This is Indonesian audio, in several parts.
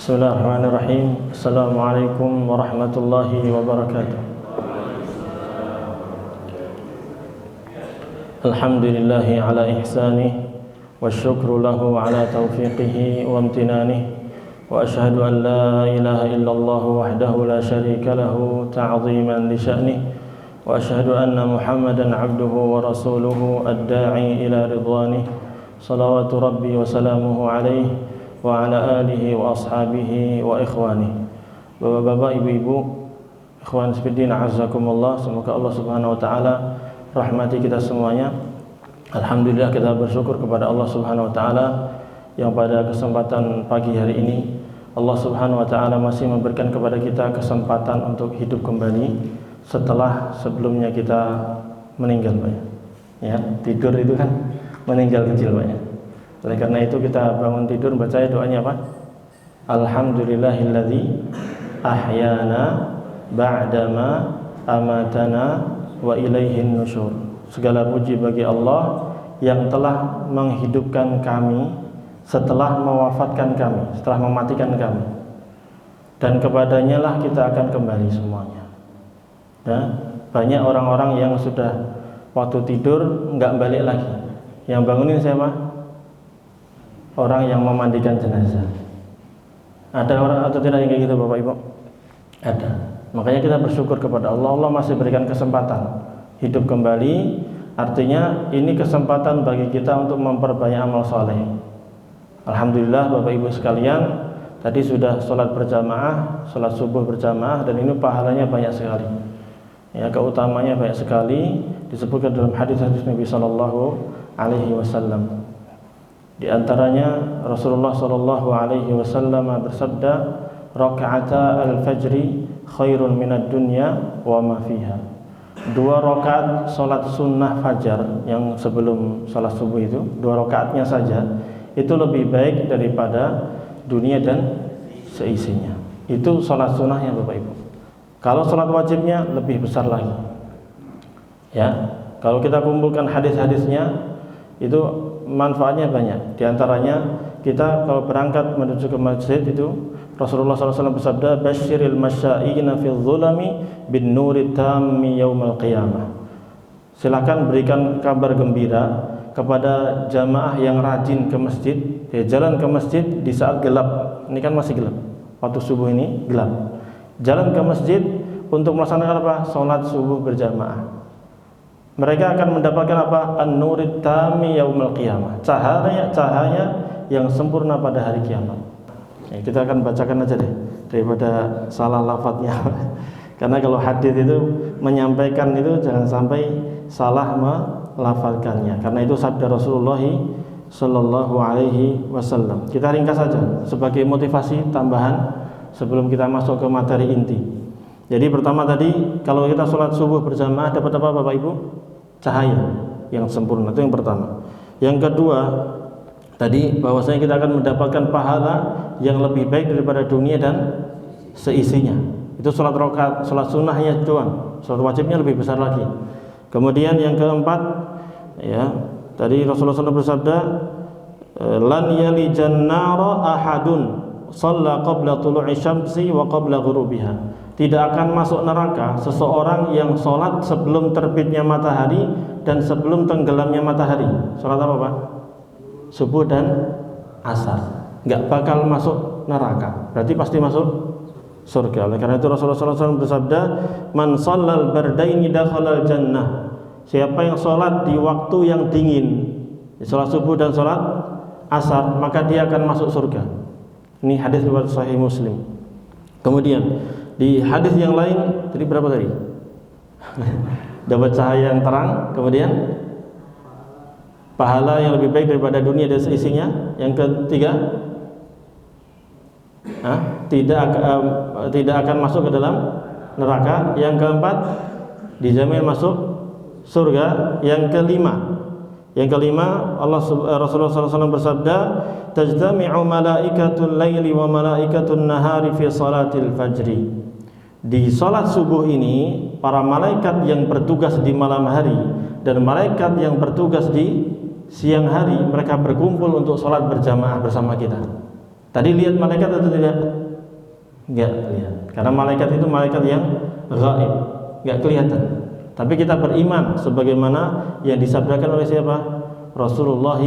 Bismillahirrahmanirrahim. Assalamualaikum warahmatullahi wabarakatuh. Alhamdulillahi ala ihsanih wa syukru lahu ala taufiqihi wa amtinanih wa ashhadu an la ilaha illallah wahdahu la syarika lahu ta'ziman li sya'nih wa ashhadu anna Muhammadan abduhu wa rasuluhu ad-da'i ila ridwanih salawatu rabbi wa salamuhu alaihi wa ala alihi wa ashabihi wa ikhwani. Bapak-bapak, ibu-ibu, ikhwan fillah, azakumullah. Semoga Allah Subhanahu wa taala rahmati kita semuanya. Alhamdulillah, kita bersyukur kepada Allah Subhanahu wa taala yang pada kesempatan pagi hari ini Allah Subhanahu wa taala masih memberikan kepada kita kesempatan untuk hidup kembali setelah sebelumnya kita meninggal, Pak. Ya, tidur itu kan meninggal kecil, Pak. Oleh karena itu kita bangun tidur baca doanya apa? Alhamdulillahilladzi ahyana ba'dama amatana wa ilaihin nusyur. Segala puji bagi Allah yang telah menghidupkan kami setelah mewafatkan kami, setelah mematikan kami. Dan kepadanya lah kita akan kembali semuanya. Nah, banyak orang-orang yang sudah waktu tidur enggak balik lagi. Yang bangunin siapa? Orang yang memandikan jenazah. Ada orang atau tidak yang kayak gitu, Bapak Ibu? Ada. Makanya kita bersyukur kepada Allah. Allah masih berikan kesempatan hidup kembali. Artinya ini kesempatan bagi kita untuk memperbanyak amal soleh. Alhamdulillah, Bapak Ibu sekalian, tadi sudah sholat berjamaah, sholat subuh berjamaah, dan ini pahalanya banyak sekali. Ya, keutamanya banyak sekali disebutkan dalam hadis-hadis Nabi Sallallahu Alaihi Wasallam. Di antaranya Rasulullah sallallahu alaihi wasallam bersabda, "Raka'ata al-fajri khairun minad dunya wa ma fiha." 2 rakaat salat sunnah fajar yang sebelum salat subuh itu, 2 rakaatnya saja itu lebih baik daripada dunia dan seisinya. Itu salat sunnahnya, Bapak Ibu. Kalau salat wajibnya lebih besar lagi. Ya, kalau kita kumpulkan hadis-hadisnya itu manfaatnya banyak. Di antaranya kita kalau berangkat menuju ke masjid itu Rasulullah SAW bersabda, "Basyiril masya'ina fil zulami bin nuri tammi yaumal qiyamah." Silakan berikan kabar gembira kepada jamaah yang rajin ke masjid, ya, jalan ke masjid di saat gelap. Ini kan masih gelap. Waktu subuh ini gelap. Jalan ke masjid untuk melaksanakan apa? Salat subuh berjamaah. Mereka akan mendapatkan apa? An-nurit tami yaumil qiyamah. Cahaya yang sempurna pada hari kiamat. Ya, kita akan bacakan aja deh daripada salah lafadznya. Karena kalau hadis itu menyampaikan itu jangan sampai salah melafalkannya. Karena itu sabda Rasulullah sallallahu alaihi wasallam. Kita ringkas saja sebagai motivasi tambahan sebelum kita masuk ke materi inti. Jadi pertama tadi kalau kita sholat subuh berjamaah dapat apa, Bapak Ibu? Cahaya yang sempurna, itu yang pertama. Yang kedua tadi bahwasanya kita akan mendapatkan pahala yang lebih baik daripada dunia dan seisinya. Itu sholat rakaat, sholat sunnahnya doang. Sholat wajibnya lebih besar lagi. Kemudian yang keempat, ya, tadi Rasulullah SAW bersabda, "Lan yalijan nara ahadun shalla qabla tulu'i syamsi wa qabla ghurubiha." Tidak akan masuk neraka seseorang yang sholat sebelum terbitnya matahari dan sebelum tenggelamnya matahari. Sholat apa, Pak? Subuh dan asar. Nggak bakal masuk neraka. Berarti pasti masuk surga. Oleh karena itu Rasulullah SAW bersabda, "Man shallal bardaini dakhalal jannah." Siapa yang sholat di waktu yang dingin, sholat subuh dan sholat asar, maka dia akan masuk surga. Ini hadis riwayat Sahih Muslim. Kemudian di hadis yang lain tadi berapa tadi? Dapat cahaya yang terang, kemudian pahala yang lebih baik daripada dunia dan seisinya. Yang ketiga, tidak akan masuk ke dalam neraka. Yang keempat, dijamin masuk surga. Yang kelima, Rasulullah SAW bersabda, "Tajtami'u malaikatul laili wa malaikatul nahari fi salatil fajri." Di salat subuh ini para malaikat yang bertugas di malam hari dan malaikat yang bertugas di siang hari mereka berkumpul untuk salat berjamaah bersama kita. Tadi lihat malaikat atau tidak? Enggak lihat. Karena malaikat itu malaikat yang gaib, enggak kelihatan. Tapi kita beriman sebagaimana yang disabdakan oleh siapa? Rasulullah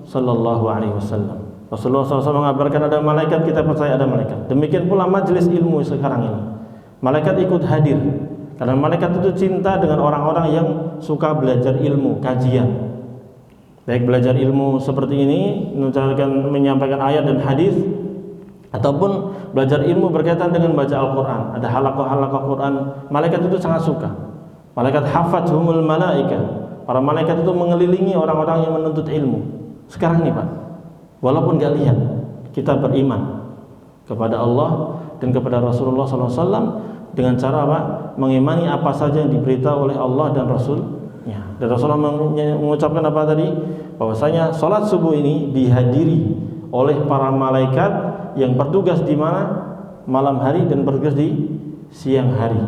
sallallahu alaihi wasallam. Rasulullah SAW mengabarkan ada malaikat, kita percaya ada malaikat. Demikian pula majelis ilmu sekarang ini. Malaikat ikut hadir. Karena malaikat itu cinta dengan orang-orang yang suka belajar ilmu, kajian. Baik belajar ilmu seperti ini, menyampaikan ayat dan hadis, ataupun belajar ilmu berkaitan dengan baca Al-Quran. Ada halaqah-halaqah Quran. Malaikat itu sangat suka. Malaikat hafathumul malaika. Para malaikat itu mengelilingi orang-orang yang menuntut ilmu. Sekarang ini Pak, walaupun gak lihat, kita beriman kepada Allah dan kepada Rasulullah SAW dengan cara apa? Mengimani apa saja yang diberitahu oleh Allah dan Rasulnya. Dan Rasulullah mengucapkan apa tadi? Bahwasanya sholat subuh ini dihadiri oleh para malaikat yang bertugas di mana? Malam hari dan bertugas di siang hari.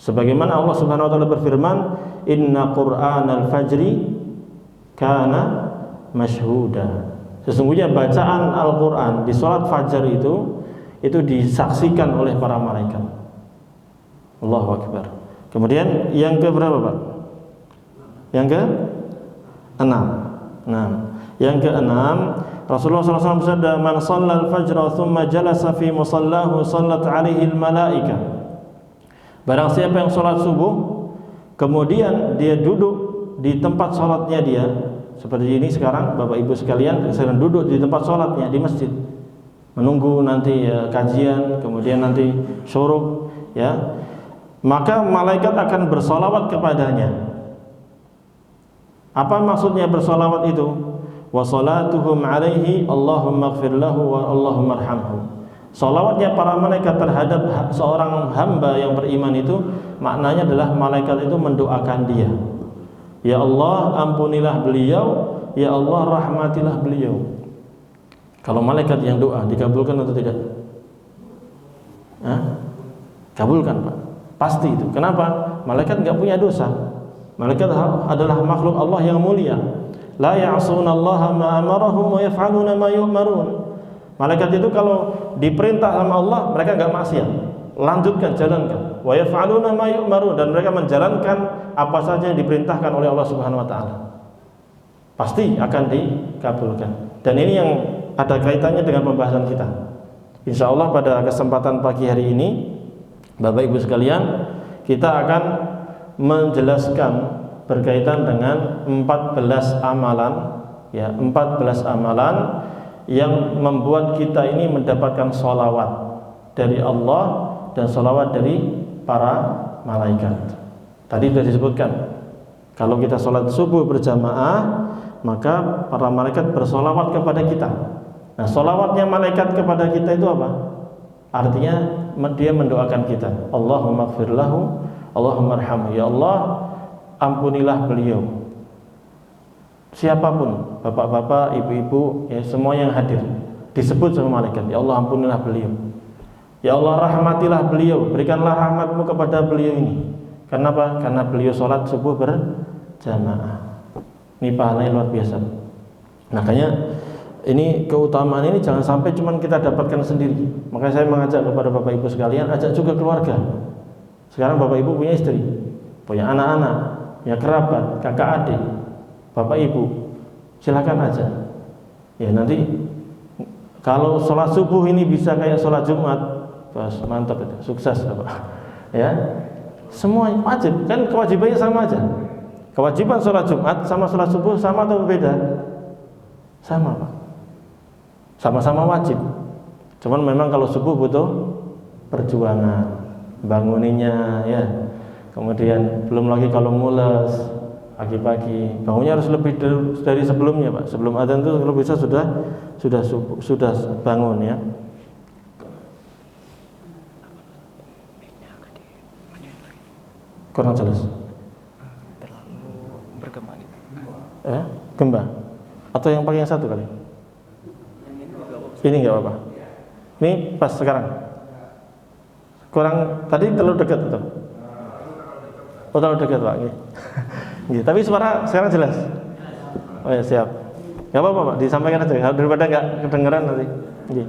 Sebagaimana Allah Subhanahu wa taala berfirman, "Inna Qur'anal fajri kana masyhuda." Sesungguhnya bacaan Al-Quran di sholat fajar itu disaksikan oleh para malaikat. Allahu Akbar. Kemudian yang ke berapa Pak? Yang ke 6. Yang ke 6, Rasulullah SAW bersabda, "Man shallal fajra thumma jalasa fi musallahu sallat alaihi al-malaika." Barang siapa yang sholat subuh kemudian dia duduk di tempat sholatnya dia, seperti ini sekarang Bapak Ibu sekalian sedang duduk di tempat sholatnya di masjid, menunggu nanti kajian, kemudian nanti syuruk, ya, maka malaikat akan bersolawat kepadanya. Apa maksudnya bersolawat itu? Wa salatuhum alaihi Allahumma ighfir lahu wa Allahumma arhamhu. Solawatnya para malaikat terhadap seorang hamba yang beriman itu maknanya adalah malaikat itu mendoakan dia. Ya Allah, ampunilah beliau, ya Allah, rahmatilah beliau. Kalau malaikat yang doa dikabulkan atau tidak? Kabulkan Pak, pasti itu. Kenapa? Malaikat enggak punya dosa. Malaikat adalah makhluk Allah yang mulia. La ya'sunallaha ma amarahum wa yaf'aluna ma yu'marun. Malaikat itu kalau diperintah sama Allah, mereka enggak maksiat. Lanjutkan, jalankan. Wa yaf'aluna ma yu'marun, dan mereka menjalankan apa saja yang diperintahkan oleh Allah Subhanahu wa taala. Pasti akan dikabulkan. Dan ini yang ada kaitannya dengan pembahasan kita. Insyaallah pada kesempatan pagi hari ini, Bapak Ibu sekalian, kita akan menjelaskan berkaitan dengan 14 amalan, ya, 14 amalan yang membuat kita ini mendapatkan sholawat dari Allah dan sholawat dari para malaikat. Tadi sudah disebutkan, kalau kita sholat subuh berjamaah, maka para malaikat bersolawat kepada kita. Nah, sholawatnya malaikat kepada kita itu apa? Artinya dia mendoakan kita. Allahumma ighfir lahu, Allahumma arhamhu. Ya Allah, ampunilah beliau. Siapapun, bapak-bapak, ibu-ibu, ya, semua yang hadir disebut sama malaikat. Ya Allah, ampunilah beliau. Ya Allah, rahmatilah beliau. Berikanlah rahmatmu kepada beliau ini. Kenapa? Karena beliau sholat subuh berjamaah. Ini pahalanya luar biasa. Makanya ini keutamaan ini jangan sampai cuma kita dapatkan sendiri. Makanya saya mengajak kepada bapak ibu sekalian, ajak juga keluarga. Sekarang bapak ibu punya istri, punya anak-anak, punya kerabat, kakak adik, bapak ibu, silakan aja. Ya, nanti kalau sholat subuh ini bisa kayak sholat Jumat, bas, mantap itu, sukses Bapak. Ya, semua wajib, kan kewajibannya sama aja. Kewajiban sholat Jumat sama sholat subuh sama atau berbeda? Sama Pak, sama-sama wajib. Cuman memang kalau subuh butuh perjuangan, banguninnya, ya. Kemudian belum lagi kalau mules pagi-pagi, bangunnya harus lebih dari sebelumnya Pak. Sebelum adzan itu kalau bisa sudah bangun, ya. Kurang jelas. Bergema gitu. Gembah. Atau yang pakai yang satu kali? Ini enggak apa-apa. Ini pas sekarang. Kurang, tadi terlalu dekat tuh. Oh, terlalu dekat Pak. Gitu. Tapi suara sekarang jelas. Oh ya, siap. Enggak apa-apa, Pak, disampaikan aja daripada enggak kedengeran nanti. Nggih.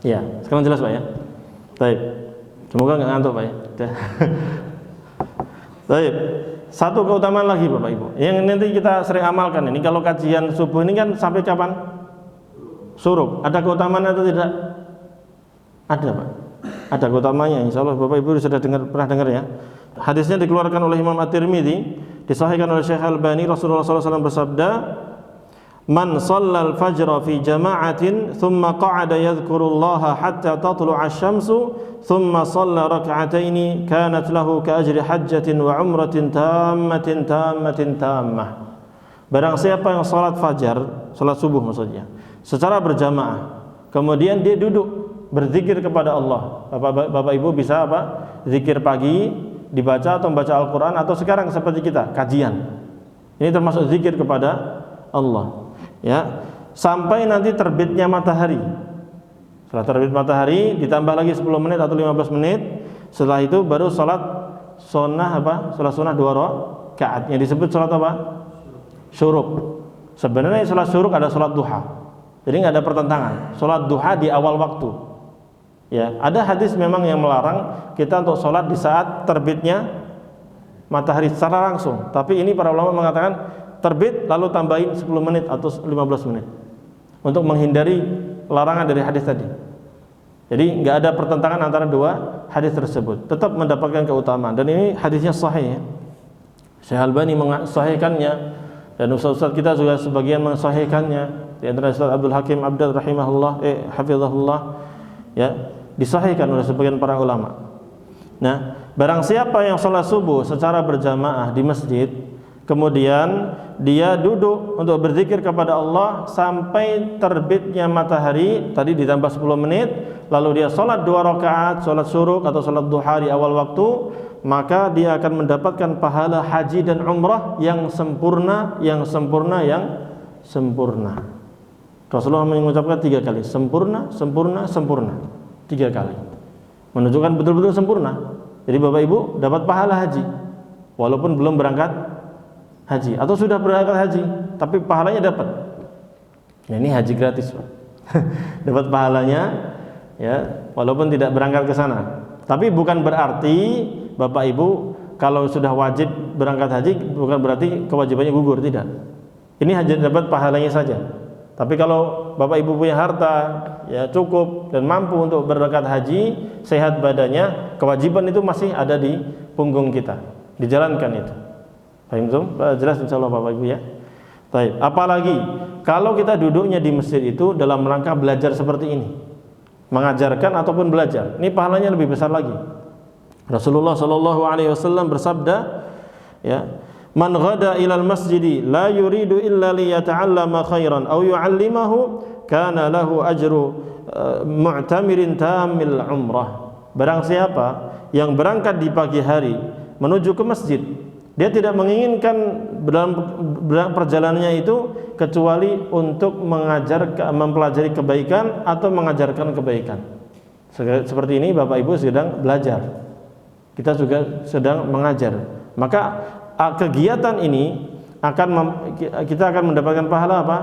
Iya, sekarang jelas, Pak ya. Baik. Semoga enggak ngantuk, Pak ya. Baik. Satu keutamaan lagi Bapak Ibu yang nanti kita sering amalkan ini, kalau kajian subuh ini kan sampai kapan? Syuruk. Ada keutamaan atau tidak? Ada Pak. Ada keutamanya. Insya Allah Bapak Ibu sudah pernah dengar ya. Hadisnya dikeluarkan oleh Imam At-Tirmidzi, disahihkan oleh Syekh Al-Albani. Rasulullah SAW bersabda, "Man shallal fajra fi jama'atin thumma qa'ada yadhkurullaha hatta tatlu'a asy-syamsu thumma shalla rak'ataini kanat lahu ka ajri hajjatin wa umratin tammatin tammah." Barang siapa yang salat fajar, salat subuh maksudnya, secara berjamaah, kemudian dia duduk berzikir kepada Allah. Bapak Ibu bisa apa? Zikir pagi dibaca atau membaca Al-Qur'an, atau sekarang seperti kita kajian. Ini termasuk zikir kepada Allah. Ya, sampai nanti terbitnya matahari. Setelah terbit matahari ditambah lagi 10 menit atau 15 menit. Setelah itu baru salat sunnah apa? Salat sunnah 2 rakaat yang disebut salat apa? Syuruk. Sebenarnya salat syuruk ada salat duha. Jadi enggak ada pertentangan. Salat duha di awal waktu. Ya, ada hadis memang yang melarang kita untuk salat di saat terbitnya matahari secara langsung. Tapi ini para ulama mengatakan terbit lalu tambahin 10 menit atau 15 menit untuk menghindari larangan dari hadis tadi. Jadi enggak ada pertentangan antara dua hadis tersebut, tetap mendapatkan keutamaan. Dan ini hadisnya sahih ya. Syekh Albani mensahihkannya, dan ustaz-ustaz kita juga sebagian mensahihkannya. Di antara Ustaz Abdul Hakim Abdul rahimahullah hafizahullah ya, disahihkan oleh sebagian para ulama. Nah, barang siapa yang sholat subuh secara berjamaah di masjid, kemudian dia duduk untuk berzikir kepada Allah sampai terbitnya matahari, tadi ditambah 10 menit, lalu dia sholat 2 rakaat, sholat syuruk atau sholat duha di awal waktu, maka dia akan mendapatkan pahala haji dan umrah yang sempurna. Rasulullah mengucapkan 3 kali, sempurna, 3 kali, menunjukkan betul-betul sempurna. Jadi Bapak Ibu dapat pahala haji walaupun belum berangkat haji, atau sudah berangkat haji tapi pahalanya dapat. Nah, ini haji gratis Pak. Dapat pahalanya ya walaupun tidak berangkat ke sana. Tapi bukan berarti Bapak Ibu kalau sudah wajib berangkat haji bukan berarti kewajibannya gugur, tidak. Ini hanya dapat pahalanya saja. Tapi kalau Bapak Ibu punya harta ya cukup dan mampu untuk berangkat haji, sehat badannya, kewajiban itu masih ada di punggung kita, dijalankan itu. Paham itu? Jelas insyaallah Bapak Ibu ya. Baik, apalagi kalau kita duduknya di masjid itu dalam rangka belajar seperti ini, mengajarkan ataupun belajar, ini pahalanya lebih besar lagi. Rasulullah sallallahu alaihi wasallam bersabda ya, "Man ghada ilal masjidi la yuridu illa liyata'allama khairan aw yu'allimahu kana lahu ajru mu'tamirin tamil umrah." Barang siapa yang berangkat di pagi hari menuju ke masjid, dia tidak menginginkan dalam perjalanannya itu kecuali untuk mempelajari kebaikan atau mengajarkan kebaikan. Seperti ini Bapak Ibu sedang belajar, kita juga sedang mengajar. Maka kegiatan ini kita akan mendapatkan pahala apa?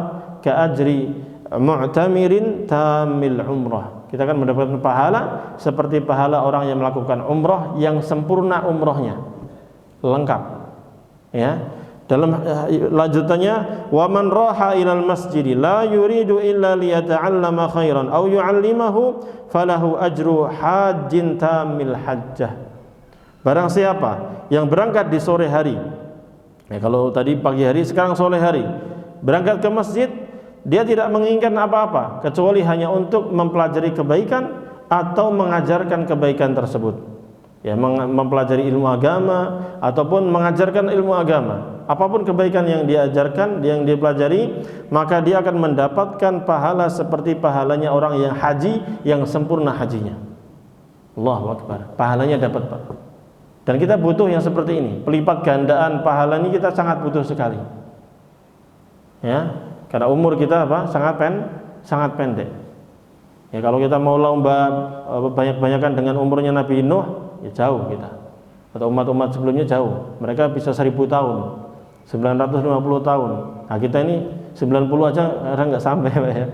Ka'ajri mu'tamirin tamil umrah. Kita akan mendapatkan pahala seperti pahala orang yang melakukan umrah yang sempurna umrahnya, lengkap. Ya, dalam lanjutannya, wa man raha ilal masjid la yuridu illa liyata'allama khairan aw yu'allimahu falahu ajru hajjin tamil hajjah. Barang siapa yang berangkat di sore hari, ya kalau tadi pagi hari, sekarang sore hari, berangkat ke masjid, dia tidak menginginkan apa-apa kecuali hanya untuk mempelajari kebaikan atau mengajarkan kebaikan tersebut. Ya, mempelajari ilmu agama ataupun mengajarkan ilmu agama, apapun kebaikan yang diajarkan, yang dia pelajari, maka dia akan mendapatkan pahala seperti pahalanya orang yang haji yang sempurna hajinya. Allahu Akbar, pahalanya dapat Pak. Dan kita butuh yang seperti ini, pelipat gandaan pahala ini kita sangat butuh sekali. Ya, karena umur kita apa? Sangat pendek. Ya, kalau kita mau lomba banyak-banyakan dengan umurnya Nabi Nuh, ya jauh kita, atau umat-umat sebelumnya jauh, mereka bisa 1000 tahun, 950 tahun. Nah kita ini 90 aja kadang nggak sampai Pak ya.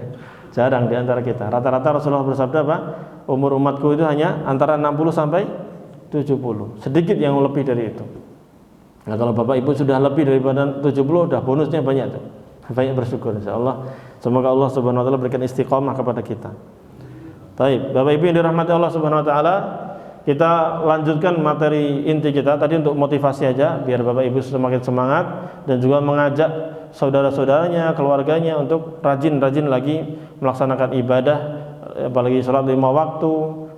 Jarang di antara kita. Rata-rata Rasulullah bersabda apa? Umur umatku itu hanya antara 60 sampai 70. Sedikit yang lebih dari itu. Nah, kalau Bapak Ibu sudah lebih daripada 70 udah bonusnya banyak tuh. Banyak bersyukur insyaallah. Semoga Allah Subhanahu wa taala berikan istiqomah kepada kita. Baik, Bapak Ibu yang dirahmati Allah Subhanahu wa taala, kita lanjutkan materi inti kita tadi untuk motivasi aja biar Bapak Ibu semakin semangat dan juga mengajak saudara-saudaranya, keluarganya untuk rajin-rajin lagi melaksanakan ibadah, apalagi sholat 5 waktu,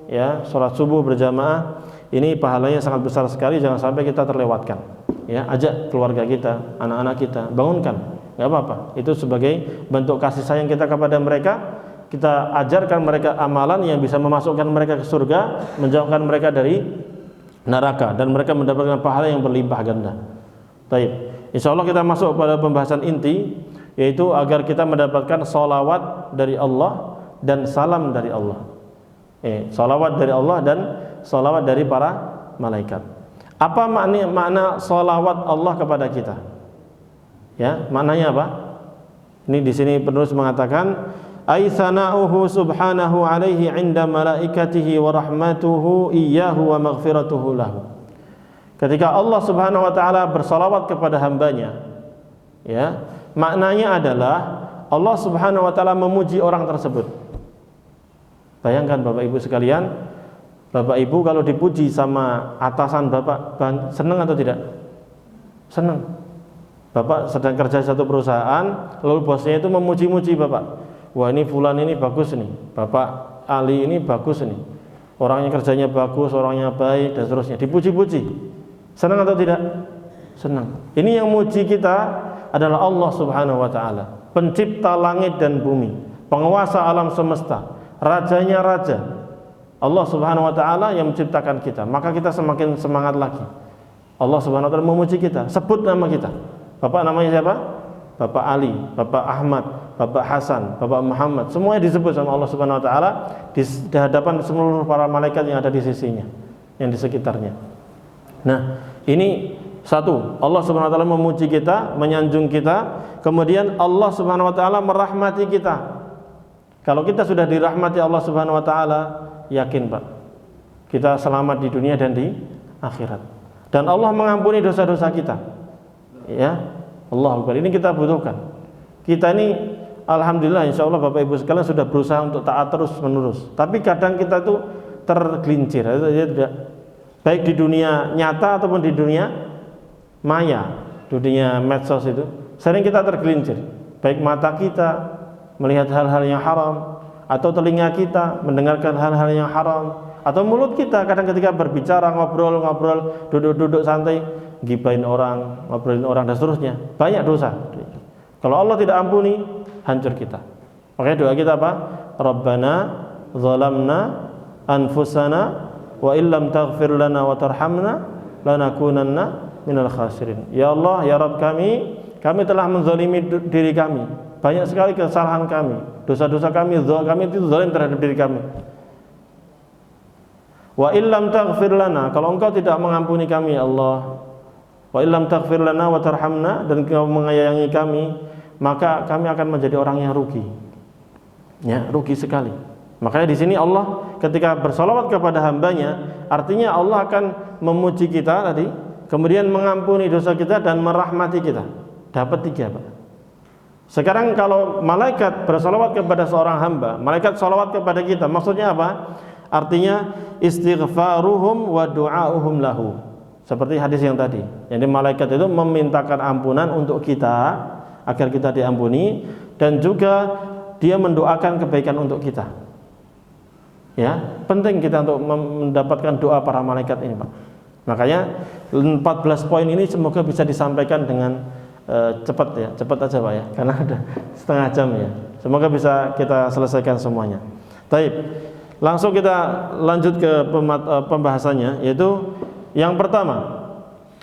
ya, sholat subuh berjamaah. Ini pahalanya sangat besar sekali, jangan sampai kita terlewatkan. Ya, ajak keluarga kita, anak-anak kita, bangunkan, nggak apa-apa. Itu sebagai bentuk kasih sayang kita kepada mereka. Kita ajarkan mereka amalan yang bisa memasukkan mereka ke surga, menjauhkan mereka dari neraka, dan mereka mendapatkan pahala yang berlimpah ganda. Baik. Insya Allah kita masuk pada pembahasan inti, yaitu agar kita mendapatkan salawat dari Allah dan salam dari Allah. Salawat dari Allah dan salawat dari para malaikat. Apa makna salawat Allah kepada kita? Ya, maknanya apa? Ini di sini penulis mengatakan, ay sana'uhu subhanahu alaihi 'inda malaikatihi wa rahmatuhu iyyahu wa maghfiratuhu lahu. Ketika Allah Subhanahu wa taala bersalawat kepada hambanya, ya, maknanya adalah Allah Subhanahu wa taala memuji orang tersebut. Bayangkan Bapak Ibu sekalian, Bapak Ibu kalau dipuji sama atasan Bapak, senang atau tidak? Senang. Bapak sedang kerja di satu perusahaan, lalu bosnya itu memuji-muji Bapak. Wah, ini fulan ini bagus nih, Bapak Ali ini bagus nih, orangnya kerjanya bagus, orangnya baik dan seterusnya, dipuji-puji. Senang atau tidak? Senang. Ini yang muji kita adalah Allah Subhanahu wa taala, pencipta langit dan bumi, penguasa alam semesta, rajanya raja. Allah Subhanahu wa taala yang menciptakan kita. Maka kita semakin semangat lagi. Allah Subhanahu wa taala memuji kita. Sebut nama kita. Bapak namanya siapa? Bapak Ali, Bapak Ahmad, Bapak Hasan, Bapak Muhammad. Semuanya disebut sama Allah Subhanahu wa taala di hadapan seluruh para malaikat yang ada di sisinya, yang di sekitarnya. Nah, ini satu, Allah Subhanahu wa taala memuji kita, menyanjung kita, kemudian Allah Subhanahu wa taala merahmati kita. Kalau kita sudah dirahmati Allah Subhanahu wa taala, yakin Pak, kita selamat di dunia dan di akhirat. Dan Allah mengampuni dosa-dosa kita. Ya, Allahu Akbar. Ini kita butuhkan. Kita ini alhamdulillah insyaallah Bapak Ibu sekalian sudah berusaha untuk taat terus menerus. Tapi kadang kita tuh tergelincir, tidak, baik di dunia nyata ataupun di dunia maya, dunia medsos itu sering kita tergelincir. Baik mata kita melihat hal-hal yang haram, atau telinga kita mendengarkan hal-hal yang haram, atau mulut kita kadang ketika berbicara, ngobrol, duduk-duduk santai, gibahin orang, ngobrolin orang dan seterusnya, banyak dosa. Kalau Allah tidak ampuni, hancur kita. Makanya doa kita apa? Rabbana zalamna anfusana wa illam taghfir lana wa tarhamna lanakunanna minal khasirin. Ya Allah, ya Rabb kami telah menzalimi diri kami. Banyak sekali kesalahan kami, dosa-dosa kami itu zalim terhadap diri kami. Wa illam taghfir lana, kalau Engkau tidak mengampuni kami ya Allah, wa illam taghfir lana wa tarhamna, dan Engkau mengayayangi kami, maka kami akan menjadi orang yang rugi. Ya, rugi sekali. Makanya di sini Allah ketika bersalawat kepada hambanya, artinya Allah akan memuji kita tadi, kemudian mengampuni dosa kita dan merahmati kita. Dapat 3 Pak. Sekarang kalau malaikat bersalawat kepada seorang hamba, malaikat salawat kepada kita, maksudnya apa? Artinya istighfaruhum wa du'auhum lahu. Seperti hadis yang tadi. Jadi malaikat itu memintakan ampunan untuk kita agar kita diampuni, dan juga dia mendoakan kebaikan untuk kita. Ya, penting kita untuk mendapatkan doa para malaikat ini, Pak. Makanya 14 poin ini semoga bisa disampaikan dengan cepat ya, cepat aja Pak ya, karena ada setengah jam ya. Semoga bisa kita selesaikan semuanya. Baik, langsung kita lanjut ke pembahasannya, yaitu yang pertama,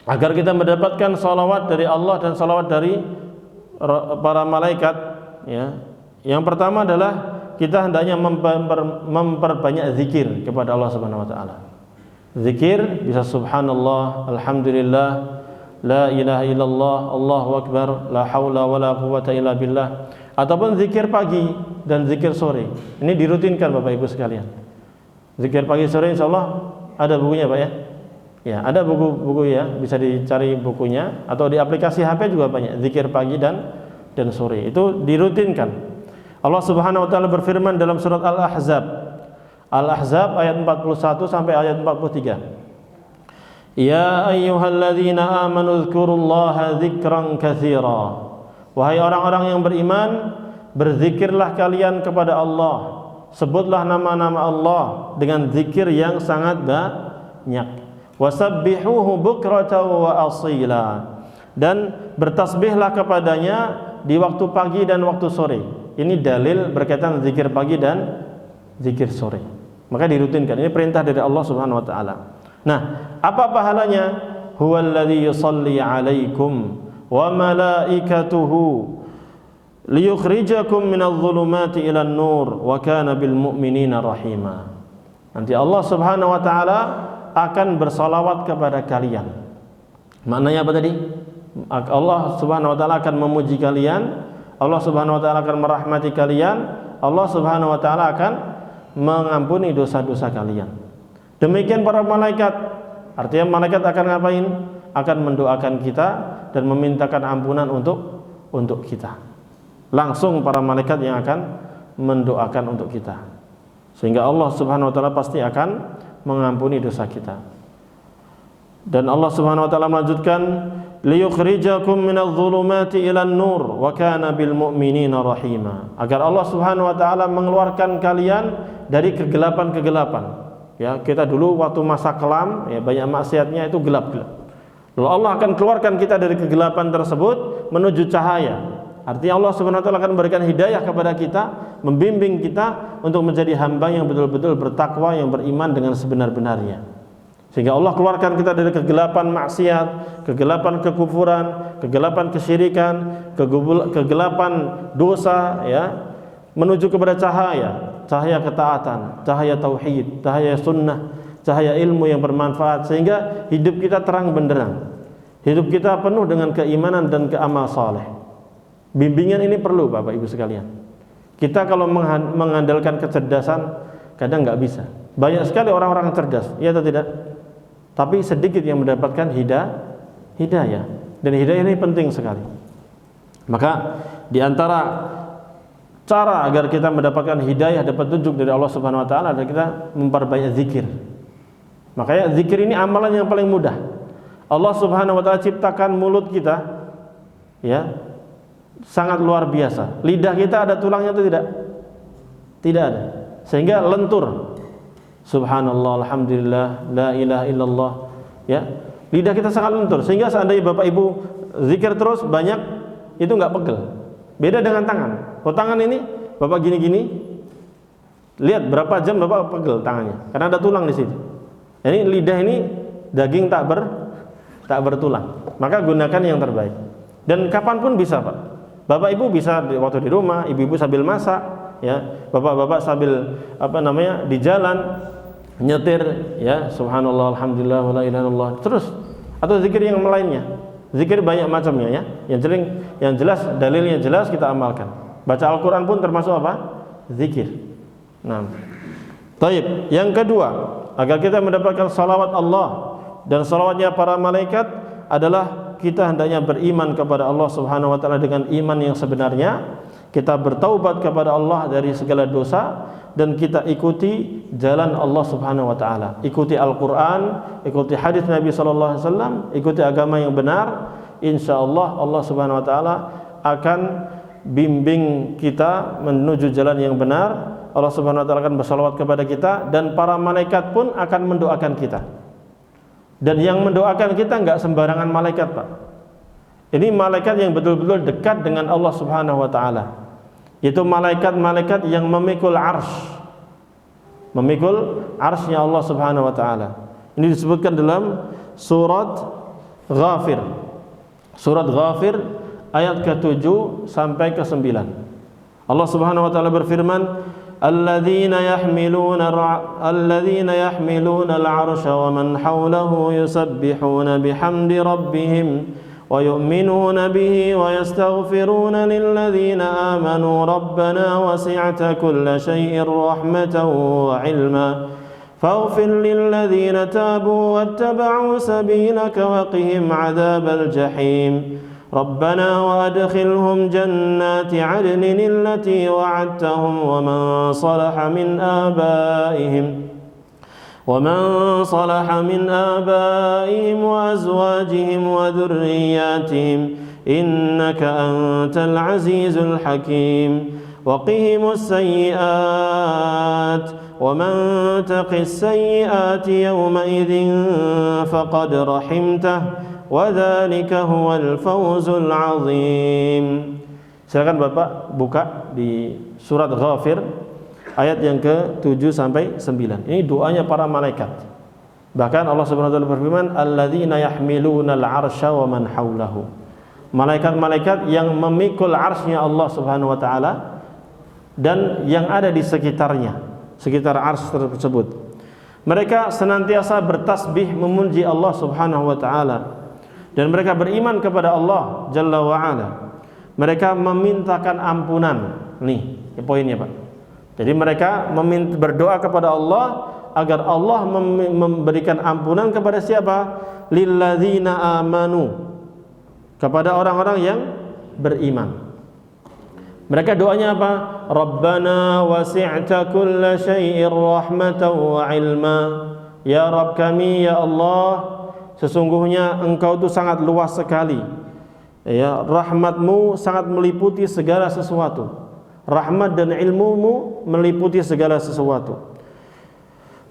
agar kita mendapatkan salawat dari Allah dan salawat dari para malaikat ya. Yang pertama adalah kita hendaknya memperbanyak zikir kepada Allah Subhanahu wa taala. Zikir bisa subhanallah, alhamdulillah, la ilaha illallah, Allahu akbar, la haula wala quwwata illa billah, ataupun zikir pagi dan zikir sore. Ini dirutinkan Bapak Ibu sekalian. Zikir pagi sore insyaallah ada bukunya Pak ya. Ya, ada buku-buku ya, bisa dicari bukunya atau di aplikasi HP juga banyak zikir pagi dan sore. Itu dirutinkan. Allah Subhanahu wa taala berfirman dalam surat Al-Ahzab. Al-Ahzab ayat 41 sampai ayat 43. Ya ayyuhalladzina amanu dzkurullaha dzikran katsira. Wahai orang-orang yang beriman, berzikirlah kalian kepada Allah. Sebutlah nama-nama Allah dengan zikir yang sangat banyak. Wasabbihuhu bukratan wa asila. Dan bertasbihlah kepadanya di waktu pagi dan waktu sore. Ini dalil berkaitan zikir pagi dan zikir sore. Maka dirutinkan. Ini perintah dari Allah Subhanahu wa taala. Nah, apa pahalanya? Huwallazi yusalli 'alaikum wa malaikatuhu liyukhrijakum minadh-dhulumati ilan nur wa kana bil mu'minina rahima. Nanti Allah Subhanahu wa taala akan bersalawat kepada kalian. Maknanya apa tadi? Allah Subhanahu wa taala akan memuji kalian, Allah Subhanahu wa taala akan merahmati kalian, Allah Subhanahu wa taala akan mengampuni dosa-dosa kalian. Demikian para malaikat. Artinya malaikat akan ngapain? Akan mendoakan kita dan memintakan ampunan untuk kita. Langsung para malaikat yang akan mendoakan untuk kita. Sehingga Allah Subhanahu wa taala pasti akan mengampuni dosa kita. Dan Allah Subhanahu wa taala melanjutkan, liyukhrijakum minadh-dhulumati ilan nur wa kana bil mu'minina rahima. Agar Allah Subhanahu wa taala mengeluarkan kalian dari kegelapan-kegelapan. Ya, kita dulu waktu masa kelam, ya banyak maksiatnya itu gelap-gelap. Lalu Allah akan keluarkan kita dari kegelapan tersebut menuju cahaya. Artinya Allah Subhanahu wa taala akan memberikan hidayah kepada kita, membimbing kita untuk menjadi hamba yang betul-betul bertakwa, yang beriman dengan sebenar-benarnya. Sehingga Allah keluarkan kita dari kegelapan maksiat, kegelapan kekufuran, kegelapan kesyirikan, kegelapan dosa, ya, menuju kepada cahaya, cahaya ketaatan, cahaya tauhid, cahaya sunnah, cahaya ilmu yang bermanfaat, sehingga hidup kita terang benderang, hidup kita penuh dengan keimanan dan keamal saleh. Bimbingan ini perlu Bapak Ibu sekalian. Kita kalau mengandalkan kecerdasan kadang nggak bisa. Banyak sekali orang-orang cerdas, ya atau tidak? Tapi sedikit yang mendapatkan hidayah. Dan hidayah ini penting sekali. Maka di antara cara agar kita mendapatkan hidayah, dapat petunjuk dari Allah Subhanahu wa taala adalah kita memperbanyak zikir. Makanya zikir ini amalan yang paling mudah. Allah Subhanahu wa taala ciptakan mulut kita, ya, sangat luar biasa. Lidah kita ada tulangnya atau tidak? Tidak ada. Sehingga lentur. Subhanallah, alhamdulillah, la ilaha illallah. Ya, lidah kita sangat lentur. Sehingga seandainya Bapak Ibu zikir terus banyak, itu nggak pegel. Beda dengan tangan. Kalau tangan ini Bapak gini-gini, lihat berapa jam Bapak pegel tangannya, karena ada tulang di situ. Ini lidah ini daging tak bertulang. Maka gunakan yang terbaik. Dan kapanpun bisa Pak. Bapak Ibu bisa waktu di rumah, ibu-ibu sambil masak, ya, bapak-bapak sambil di jalan nyetir, ya, subhanallah, alhamdulillah, wala ilaha illallah, terus, atau zikir yang lainnya. Zikir banyak macamnya, ya. Yang jelas dalilnya jelas kita amalkan. Baca Al-Qur'an pun termasuk apa? Zikir. Nah. Taib. Yang kedua, agar kita mendapatkan salawat Allah dan salawatnya para malaikat adalah kita hendaknya beriman kepada Allah Subhanahu wa taala dengan iman yang sebenarnya. Kita bertaubat kepada Allah dari segala dosa dan kita ikuti jalan Allah Subhanahu wa taala. Ikuti Al-Qur'an, ikuti hadis Nabi sallallahu alaihi wasallam, ikuti agama yang benar. Insyaallah Allah Subhanahu wa taala akan bimbing kita menuju jalan yang benar. Allah Subhanahu wa taala akan bersalawat kepada kita dan para malaikat pun akan mendoakan kita. Dan yang mendoakan kita enggak sembarangan malaikat, Pak. Ini malaikat yang betul-betul dekat dengan Allah Subhanahu wa taala. Yaitu malaikat-malaikat yang memikul arsy-nya Allah Subhanahu wa taala. Ini disebutkan dalam surat Ghafir. Surat Ghafir ayat ke-7 sampai ke-9. Allah Subhanahu wa taala berfirman, الذين يحملون العرش ومن حوله يسبحون بحمد ربهم ويؤمنون به ويستغفرون للذين آمنوا ربنا وسعت كل شيء رحمة وعلما فاغفر للذين تابوا واتبعوا سبيلك وقهم عذاب الجحيم ربنا وأدخلهم جنات عدن التي وعدتهم ومن صلح من آبائهم وأزواجهم وذرياتهم إنك أنت العزيز الحكيم وقهم السيئات ومن تق السيئات يومئذ فقد رحمته وذلك هو الفوز العظيم. Silakan Bapak buka di surat Ghafir ayat yang ke-7 sampai 9. Ini doanya para malaikat. Bahkan Allah Subhanahu wa taala berfirman, "Alladzina yahmilunal 'arsya wa man haulahu." Malaikat-malaikat yang memikul arsy-Nya Allah Subhanahu wa taala dan yang ada di sekitarnya, sekitar arsy tersebut. Mereka senantiasa bertasbih memuji Allah Subhanahu wa taala dan mereka beriman kepada Allah Jalla wa ala. Mereka memintakan ampunan. Nih, poinnya Pak. Jadi mereka berdoa kepada Allah agar Allah memberikan ampunan kepada siapa? Lilladzina amanu, kepada orang-orang yang beriman. Mereka doanya apa? Rabbana wasi'ta kulla syai'ir rahmatan wa ilma. Ya Rabb kami, ya Allah, sesungguhnya Engkau itu sangat luas sekali. Ya, rahmat-Mu sangat meliputi segala sesuatu. Rahmat dan ilmu-Mu meliputi segala sesuatu.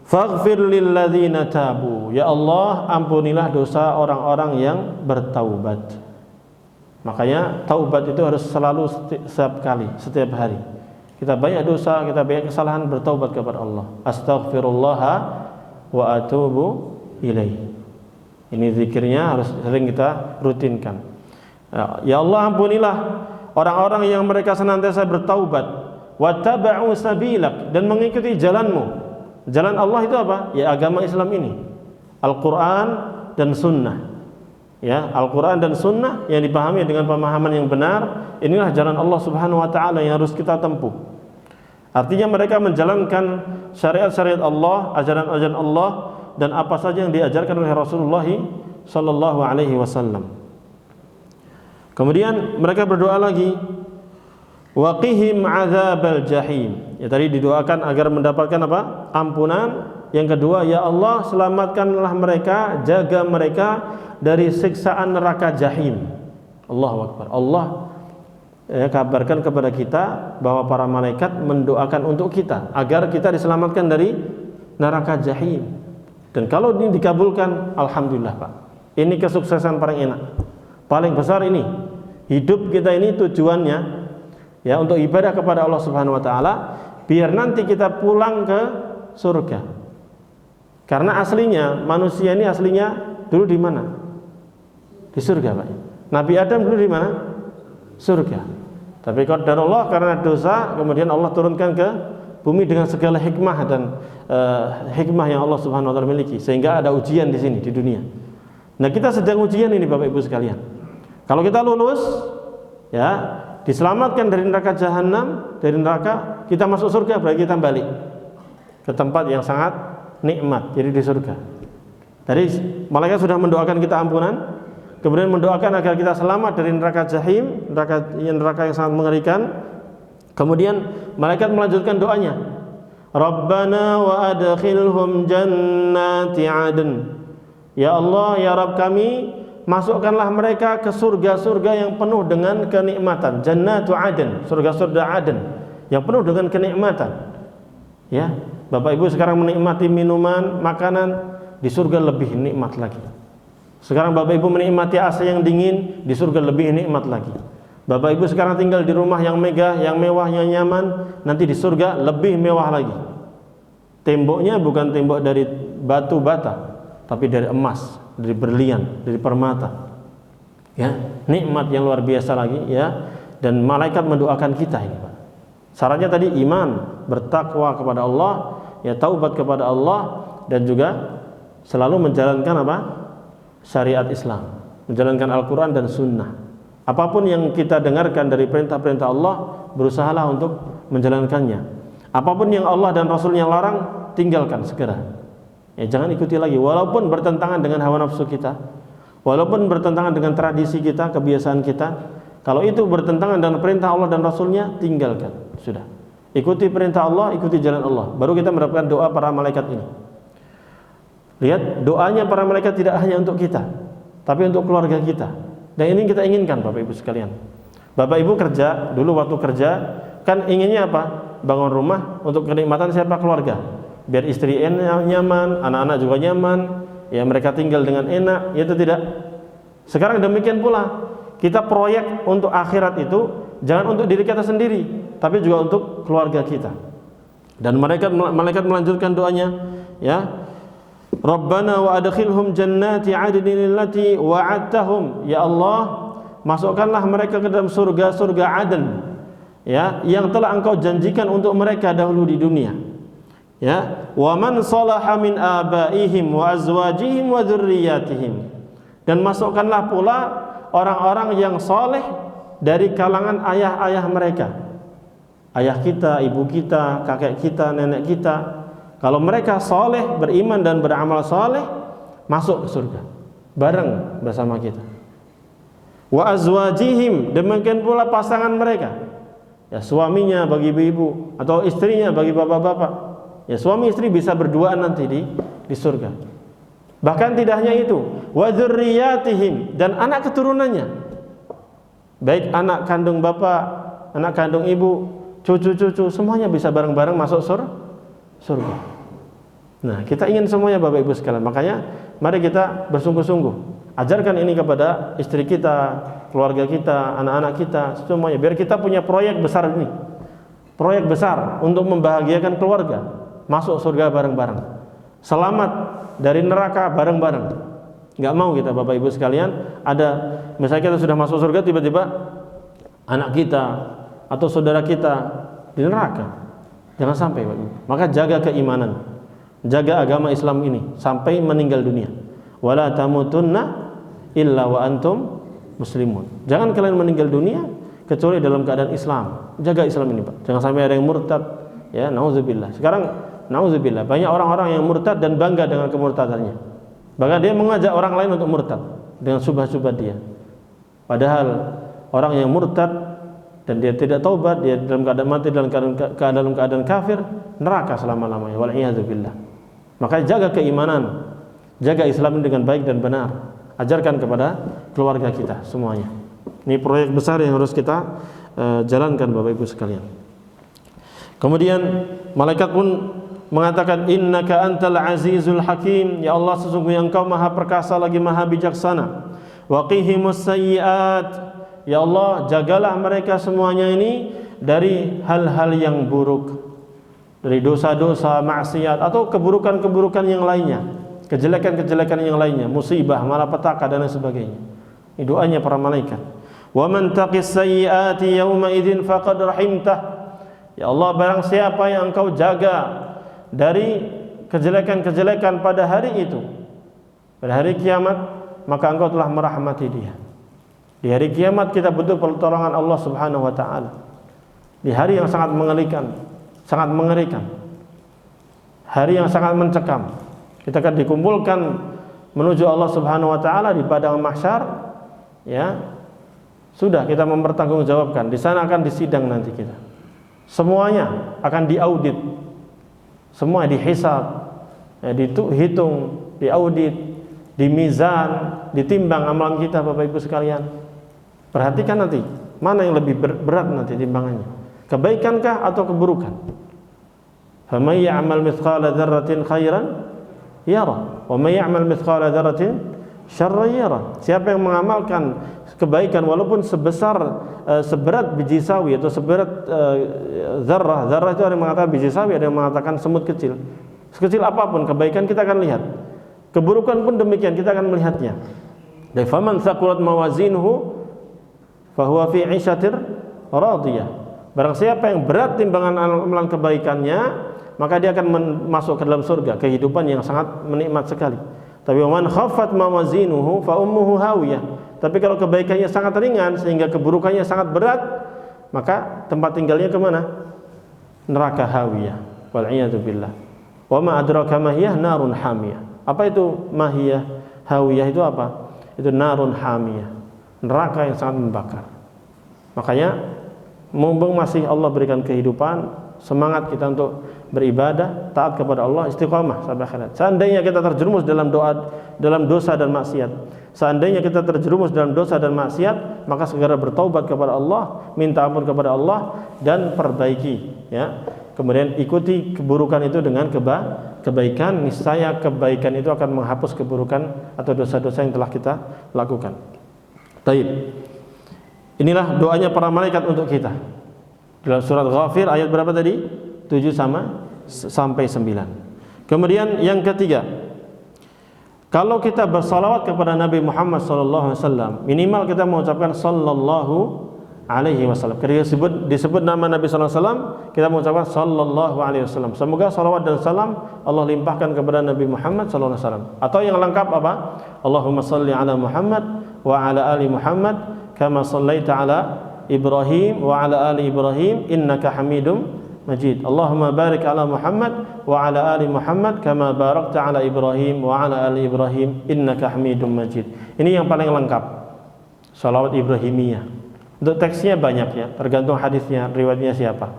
Faghfir lilladzina tabu. Ya Allah, ampunilah dosa orang-orang yang bertaubat. Makanya taubat itu harus selalu setiap hari. Kita banyak dosa, kita banyak kesalahan, bertaubat kepada Allah. Astaghfirullah wa atubu ilaih. Ini zikirnya harus sering kita rutinkan. Ya Allah, ampunilah orang-orang yang mereka senantiasa bertaubat, wattaba'u sabilak, dan mengikuti jalanmu. Jalan Allah itu apa? Ya agama Islam ini, Al-Quran dan Sunnah. Ya, Al-Quran dan Sunnah yang dipahami dengan pemahaman yang benar, inilah jalan Allah Subhanahu wa taala yang harus kita tempuh. Artinya mereka menjalankan syariat-syariat Allah, ajaran-ajaran Allah, dan apa saja yang diajarkan oleh Rasulullah sallallahu alaihi wasallam. Kemudian mereka berdoa lagi, waqihim adzabal jahim. Ya, tadi didoakan agar mendapatkan apa? Ampunan. Yang kedua, ya Allah, selamatkanlah mereka, jaga mereka dari siksaan neraka jahim. Allahu Akbar. Allah kabarkan kepada kita bahwa para malaikat mendoakan untuk kita agar kita diselamatkan dari neraka jahim. Dan kalau ini dikabulkan, alhamdulillah Pak. Ini kesuksesan paling enak, paling besar ini. Hidup kita ini tujuannya ya untuk ibadah kepada Allah Subhanahu wa taala, biar nanti kita pulang ke surga. Karena aslinya manusia ini aslinya dulu di mana? Di surga, Pak. Nabi Adam dulu di mana? Surga. Tapi qadarullah karena dosa, kemudian Allah turunkan ke bumi dengan segala hikmah dan hikmah yang Allah Subhanahu wa taala miliki, sehingga ada ujian di sini di dunia. Nah, kita sedang ujian ini Bapak Ibu sekalian. Kalau kita lulus, ya, diselamatkan dari neraka jahanam, dari neraka, kita masuk surga, berarti kita balik ke tempat yang sangat nikmat, jadi di surga. Tadi malaikat sudah mendoakan kita ampunan, kemudian mendoakan agar kita selamat dari neraka jahim, neraka yang sangat mengerikan. Kemudian malaikat melanjutkan doanya, Rabbana wa adkhilhum jannati adn. Ya Allah, ya Rabb kami, masukkanlah mereka ke surga-surga yang penuh dengan kenikmatan. Jannatu adn, surga-surga Aden yang penuh dengan kenikmatan. Ya, Bapak Ibu sekarang menikmati minuman, makanan, di surga lebih nikmat lagi. Sekarang Bapak Ibu menikmati AC yang dingin, di surga lebih nikmat lagi. Bapak Ibu sekarang tinggal di rumah yang megah, yang mewah, yang nyaman, nanti di surga lebih mewah lagi. Temboknya bukan tembok dari batu bata, tapi dari emas, dari berlian, dari permata. Ya, nikmat yang luar biasa lagi, ya. Dan malaikat mendoakan kita ini, Pak. Syaratnya tadi iman, bertakwa kepada Allah, ya taubat kepada Allah, dan juga selalu menjalankan apa? Syariat Islam, menjalankan Al-Quran dan Sunnah. Apapun yang kita dengarkan dari perintah-perintah Allah, berusahalah untuk menjalankannya. Apapun yang Allah dan Rasulnya larang, tinggalkan segera. Ya, jangan ikuti lagi, walaupun bertentangan dengan hawa nafsu kita, walaupun bertentangan dengan tradisi kita, kebiasaan kita. Kalau itu bertentangan dengan perintah Allah dan Rasulnya, tinggalkan. Sudah, ikuti perintah Allah, ikuti jalan Allah. Baru kita mendapatkan doa para malaikat ini. Lihat, doanya para malaikat tidak hanya untuk kita, tapi untuk keluarga kita. Dan ini kita inginkan, Bapak Ibu sekalian. Bapak Ibu kerja, dulu waktu kerja, kan inginnya apa? Bangun rumah untuk kenikmatan siapa? Keluarga. Biar istri nyaman, anak-anak juga nyaman, ya mereka tinggal dengan enak, ya itu tidak. Sekarang demikian pula, kita proyek untuk akhirat itu jangan untuk diri kita sendiri, tapi juga untuk keluarga kita. Dan malaikat melanjutkan doanya, ya, Rabbana wa adkhilhum jannati 'adnin allati wa'adtahum. Ya Allah, masukkanlah mereka ke dalam surga-surga Aden, ya, yang telah Engkau janjikan untuk mereka dahulu di dunia. Ya, wa man salaha min abaihim wa azwajihim wa dzurriyyatihim. Dan masukkanlah pula orang-orang yang saleh dari kalangan ayah-ayah mereka. Ayah kita, ibu kita, kakek kita, nenek kita. Kalau mereka saleh, beriman dan beramal saleh, masuk ke surga bareng bersama kita. Wa azwajihim, demikian pula pasangan mereka. Ya, suaminya bagi ibu-ibu atau istrinya bagi bapak-bapak. Ya, suami istri bisa berduaan nanti di surga. Bahkan tidak hanya itu, wa dzurriyyatihim, dan anak keturunannya. Baik anak kandung bapak, anak kandung ibu, cucu-cucu, semuanya bisa bareng-bareng masuk surga. Nah, kita ingin semuanya Bapak Ibu sekalian. Makanya mari kita bersungguh-sungguh ajarkan ini kepada istri kita, keluarga kita, anak-anak kita, semuanya, biar kita punya proyek besar ini. Proyek besar untuk membahagiakan keluarga, masuk surga bareng-bareng, selamat dari neraka bareng-bareng. Nggak mau kita Bapak Ibu sekalian, ada misalnya kita sudah masuk surga, tiba-tiba anak kita atau saudara kita di neraka. Jangan sampai Bapak Ibu. Maka jaga keimanan, jaga agama Islam ini sampai meninggal dunia. Wala tamutunna illa wa antum muslimun. Jangan kalian meninggal dunia kecuali dalam keadaan Islam. Jaga Islam ini, Pak. Jangan sampai ada yang murtad, ya, nauzubillah. Sekarang nauzubillah, banyak orang-orang yang murtad dan bangga dengan kemurtadannya. Bahkan dia mengajak orang lain untuk murtad dengan subhat-subhat dia. Padahal orang yang murtad dan dia tidak taubat, dia dalam keadaan mati dalam keadaan kafir, neraka selama-lamanya. Wal'iyadzubillah. Maka jaga keimanan, jaga Islam dengan baik dan benar. Ajarkan kepada keluarga kita semuanya. Ini proyek besar yang harus kita jalankan Bapak Ibu sekalian. Kemudian malaikat pun mengatakan, innaka antal azizul hakim. Ya Allah, sesungguhnya Engkau maha perkasa lagi maha bijaksana. Wa qihimus sayyi'at. Ya Allah, jagalah mereka semuanya ini dari hal-hal yang buruk, dari dosa-dosa, maksiat atau keburukan-keburukan yang lainnya, kejelekan-kejelekan yang lainnya, musibah, malapetaka dan lain sebagainya. Ini doanya para malaikat. Wa man taqis sayyiati yauma idzin faqad rahimtah. Ya Allah, barang siapa yang Engkau jaga dari kejelekan-kejelekan pada hari itu, pada hari kiamat, maka Engkau telah merahmati dia. Di hari kiamat kita butuh pertolongan Allah Subhanahu wa taala. Di hari yang sangat mengerikan, sangat mengerikan. Hari yang sangat mencekam. Kita akan dikumpulkan menuju Allah Subhanahu wa taala di padang mahsyar, ya. Sudah kita mempertanggungjawabkan. Di sana akan disidang nanti kita. Semuanya akan diaudit. Semua dihisab, ya, dihitung, diaudit, dimizan, ditimbang amalan kita Bapak Ibu sekalian. Perhatikan nanti mana yang lebih berat nanti timbangannya, kebaikankah atau keburukan. Faman ya'mal mithqala dzarratin khairan yara wa man ya'mal mithqala dzarratin syarran yara. Siapa yang mengamalkan kebaikan walaupun seberat biji sawi atau seberat zarrah itu ada yang mengatakan biji sawi, ada yang mengatakan semut kecil. Sekecil apapun kebaikan kita akan lihat. Keburukan pun demikian, kita akan melihatnya. Dan faman thaqulat mawazinuhu fahuwa fi 'ishatir radiyah Barang siapa yang berat timbangan amalan kebaikannya, maka dia akan masuk ke dalam surga, kehidupan yang sangat menikmat sekali. Tapi man khaffat mawazinuhu fa ummuhu hawiyah. Tapi kalau kebaikannya sangat ringan sehingga keburukannya sangat berat, maka tempat tinggalnya kemana? Neraka hawiyah. Wal iyadu billah. Wa ma adraka ma hiya narun hamiyah. Apa itu mahiyah? Hawiyah itu apa? Itu narun hamiyah. Neraka yang sangat membakar. Makanya mumpung masih Allah berikan kehidupan, semangat kita untuk beribadah, taat kepada Allah, istiqamah sampai akhirat. Seandainya kita terjerumus dalam dosa dan maksiat, seandainya kita terjerumus dalam dosa dan maksiat, maka segera bertaubat kepada Allah, minta ampun kepada Allah dan perbaiki, ya. Kemudian ikuti keburukan itu dengan kebaikan, niscaya kebaikan itu akan menghapus keburukan atau dosa-dosa yang telah kita lakukan. Baik. Inilah doanya para malaikat untuk kita. Dalam surat Ghafir ayat berapa tadi? 7 sampai 9. Kemudian yang ketiga, kalau kita bersalawat kepada Nabi Muhammad SAW, minimal kita mengucapkan sallallahu alaihi wasallam. Ketika disebut nama Nabi SAW, kita mengucapkan sallallahu alaihi wasallam. Semoga salawat dan salam Allah limpahkan kepada Nabi Muhammad SAW. Atau yang lengkap apa? Allahumma salli ala Muhammad wa ala ali Muhammad kama sallaita ala Ibrahim wa ala ali Ibrahim innaka Hamidum Majid. Allahumma barik ala Muhammad wa ala ali Muhammad kama barakta ala Ibrahim wa ala ali Ibrahim innaka Hamidum Majid. Ini yang paling lengkap. Salawat Ibrahimiyah. Untuk teksnya banyak ya, tergantung hadisnya, riwayatnya siapa.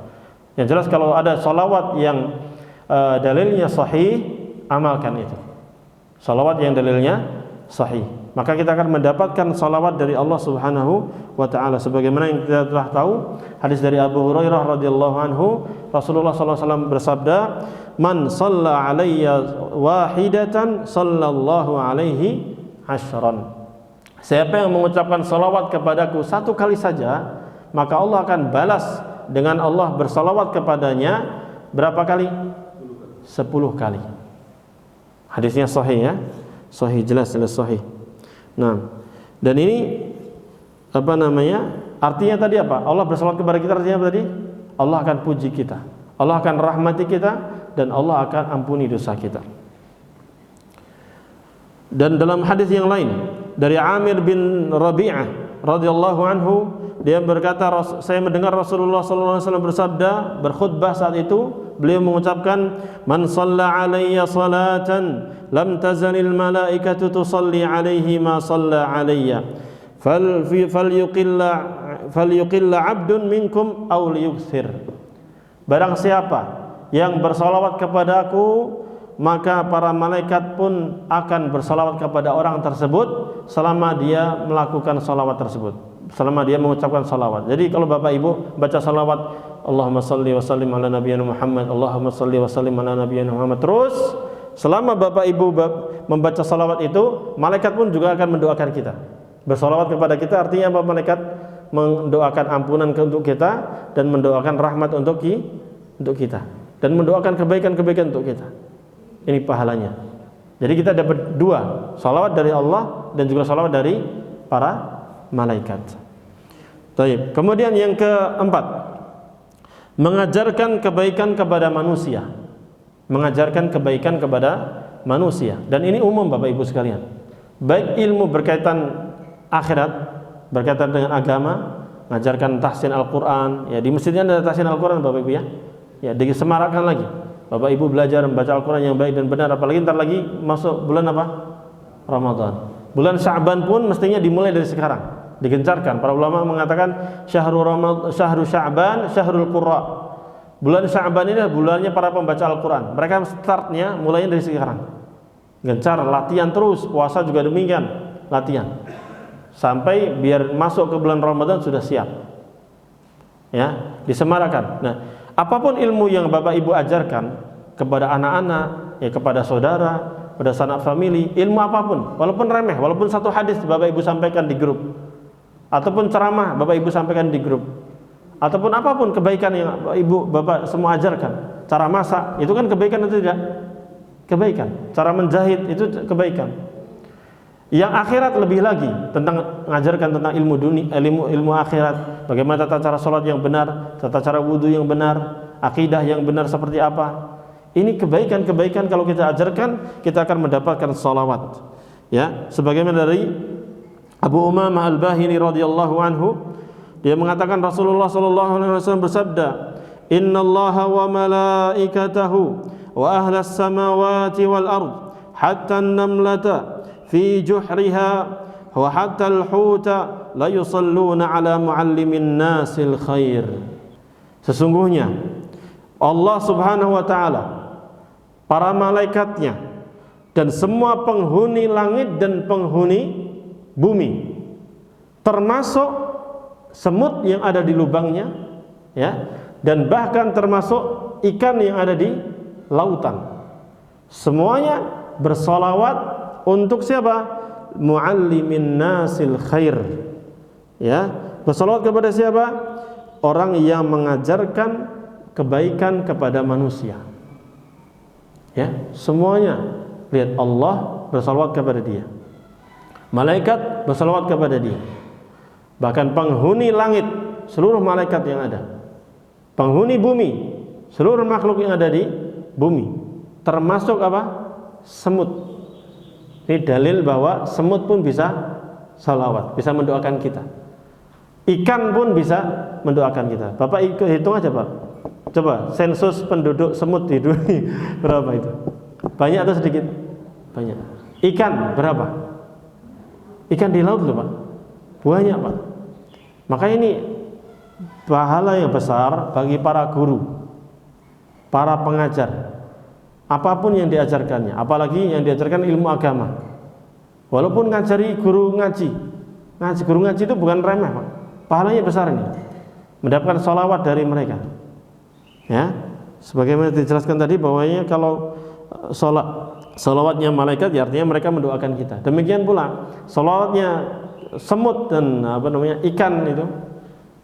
Yang jelas kalau ada salawat yang dalilnya sahih, amalkan itu. Salawat yang dalilnya sahih, maka kita akan mendapatkan salawat dari Allah Subhanahu wa taala, sebagaimana yang kita telah tahu hadis dari Abu Hurairah radhiyallahu anhu, Rasulullah sallallahu alaihi wasallam bersabda, "Man shalla alayya wahidatan sallallahu alaihi asyran." Siapa yang mengucapkan salawat kepadaku satu kali saja, maka Allah akan balas dengan Allah bersalawat kepadanya berapa kali? 10 kali. Hadisnya sahih ya. Sahih, jelas sahih. Nah, dan ini apa namanya? Artinya tadi apa? Allah bersalawat kepada kita artinya apa tadi? Allah akan puji kita, Allah akan rahmati kita, dan Allah akan ampuni dosa kita. Dan dalam hadis yang lain dari Amir bin Rabi'ah radhiyallahu anhu, dia berkata, saya mendengar Rasulullah sallallahu alaihi wasallam bersabda, berkhutbah saat itu, beliau mengucapkan, "Man shalla alayya salatan lam tazalil malaikatu tusalli alaihi ma shalla alayya falyuqilla 'abdun minkum aw liyukthir." Barang siapa yang bersalawat kepadaku, maka para malaikat pun akan bersalawat kepada orang tersebut selama dia melakukan salawat tersebut, selama dia mengucapkan salawat. Jadi kalau Bapak Ibu baca salawat, Allahumma salli wa sallim ala nabiyyina Muhammad, Allahumma salli wa sallim ala nabiyyina Muhammad, terus selama Bapak Ibu membaca salawat itu, malaikat pun juga akan mendoakan kita. Bersalawat kepada kita artinya apa? Malaikat mendoakan ampunan untuk kita dan mendoakan rahmat untuk kita dan mendoakan kebaikan-kebaikan untuk kita. Ini pahalanya. Jadi kita dapat dua, salawat dari Allah dan juga salawat dari para malaikat. Baik. Kemudian yang keempat, mengajarkan kebaikan kepada manusia. Mengajarkan kebaikan kepada manusia. Dan ini umum Bapak Ibu sekalian. Baik ilmu berkaitan akhirat, berkaitan dengan agama, mengajarkan tahsin Al-Quran. Ya, di masjidnya ada tahsin Al-Quran Bapak Ibu ya. Ya, disemarakkan lagi. Bapak Ibu belajar membaca Al-Quran yang baik dan benar, apalagi ntar lagi masuk bulan apa? Ramadan. Bulan Sya'ban pun mestinya dimulai dari sekarang, digencarkan. Para ulama mengatakan syahru Sya'ban, syahrul Qurra. Bulan Sya'ban ini bulannya para pembaca Al-Quran. Mereka startnya mulainya dari sekarang. Gencar, latihan terus, puasa juga demikian, latihan. Sampai biar masuk ke bulan Ramadan sudah siap. Ya, disemarakan. Nah, apapun ilmu yang Bapak Ibu ajarkan kepada anak-anak, ya kepada saudara, pada sanak famili, ilmu apapun, walaupun remeh, walaupun satu hadis Bapak Ibu sampaikan di grup, ataupun ceramah Bapak Ibu sampaikan di grup, ataupun apapun kebaikan yang Bapak semua ajarkan, cara masak itu kan kebaikan atau tidak? Kebaikan. Cara menjahit itu kebaikan. Yang akhirat lebih lagi, tentang mengajarkan tentang ilmu dunia, ilmu akhirat, bagaimana tata cara sholat yang benar, tata cara wudhu yang benar, akidah yang benar seperti apa. Ini kebaikan-kebaikan kalau kita ajarkan, kita akan mendapatkan salawat. Ya, sebagaimana dari Abu Umamah Al-Bahili radhiyallahu anhu, dia mengatakan Rasulullah sallallahu alaihi wasallam bersabda, "Innallaha wa malaikatahu wa ahlas samawati wal ard hatta an-namlata fi juhriha wa hatta al-huta la yusalluna ala muallimin nasil khair." Sesungguhnya Allah Subhanahu wa taala, para malaikatnya, dan semua penghuni langit dan penghuni bumi, termasuk semut yang ada di lubangnya, ya, dan bahkan termasuk ikan yang ada di lautan, semuanya bersolawat untuk siapa? Muallimin nasil khair. Ya, bersolawat kepada siapa? Orang yang mengajarkan kebaikan kepada manusia. Ya, semuanya lihat Allah bersolawat kepada dia, malaikat bersolawat kepada dia, bahkan penghuni langit, seluruh malaikat yang ada, penghuni bumi, seluruh makhluk yang ada di bumi, termasuk apa? Semut. Ini dalil bahwa semut pun bisa salawat, bisa mendoakan kita. Ikan pun bisa mendoakan kita. Bapak hitung aja Pak, coba sensus penduduk semut di dunia berapa itu? Banyak atau sedikit? Banyak. Ikan berapa? Ikan di laut loh Pak, banyak Pak. Maka ini pahala yang besar bagi para guru, para pengajar, apapun yang diajarkannya, apalagi yang diajarkan ilmu agama. Walaupun ngajari guru ngaji, guru ngaji itu bukan remeh Pak, pahalanya besar ini, mendapatkan sholawat dari mereka. Ya, sebagaimana dijelaskan tadi bahwanya kalau sholawatnya malaikat, ya artinya mereka mendoakan kita. Demikian pula sholawatnya semut dan ikan itu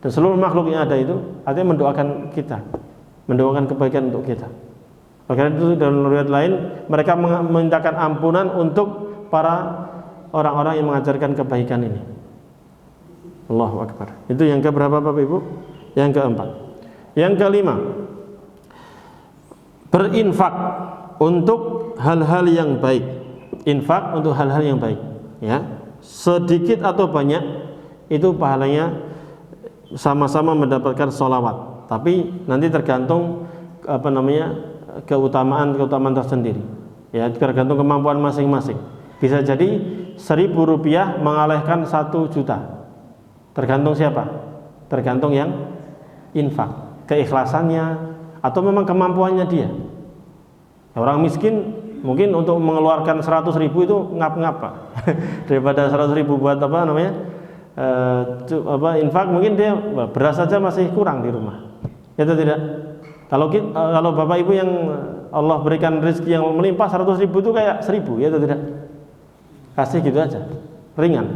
dan seluruh makhluk yang ada itu artinya mendoakan kita, mendoakan kebaikan untuk kita. Karena itu dalam riwayat lain mereka memintakan ampunan untuk para orang-orang yang mengajarkan kebaikan ini. Allahu Akbar. Itu yang keberapa Bapak Ibu? Yang keempat. Yang kelima, berinfak untuk hal-hal yang baik. Infak untuk hal-hal yang baik, ya. Sedikit atau banyak itu pahalanya sama-sama mendapatkan sholawat, tapi nanti tergantung keutamaan tersendiri, ya, tergantung kemampuan masing-masing. Bisa jadi 1.000 rupiah mengalahkan 1 juta, tergantung siapa, tergantung yang infak, keikhlasannya atau memang kemampuannya dia. Orang miskin mungkin untuk mengeluarkan 100.000 itu ngap-ngap Pak daripada 100.000 buat infak, mungkin dia beras saja masih kurang di rumah, ya atau tidak? Kalau Bapak Ibu yang Allah berikan rezeki yang melimpah 100.000 itu kayak 1.000, ya atau tidak? Kasih gitu aja, ringan.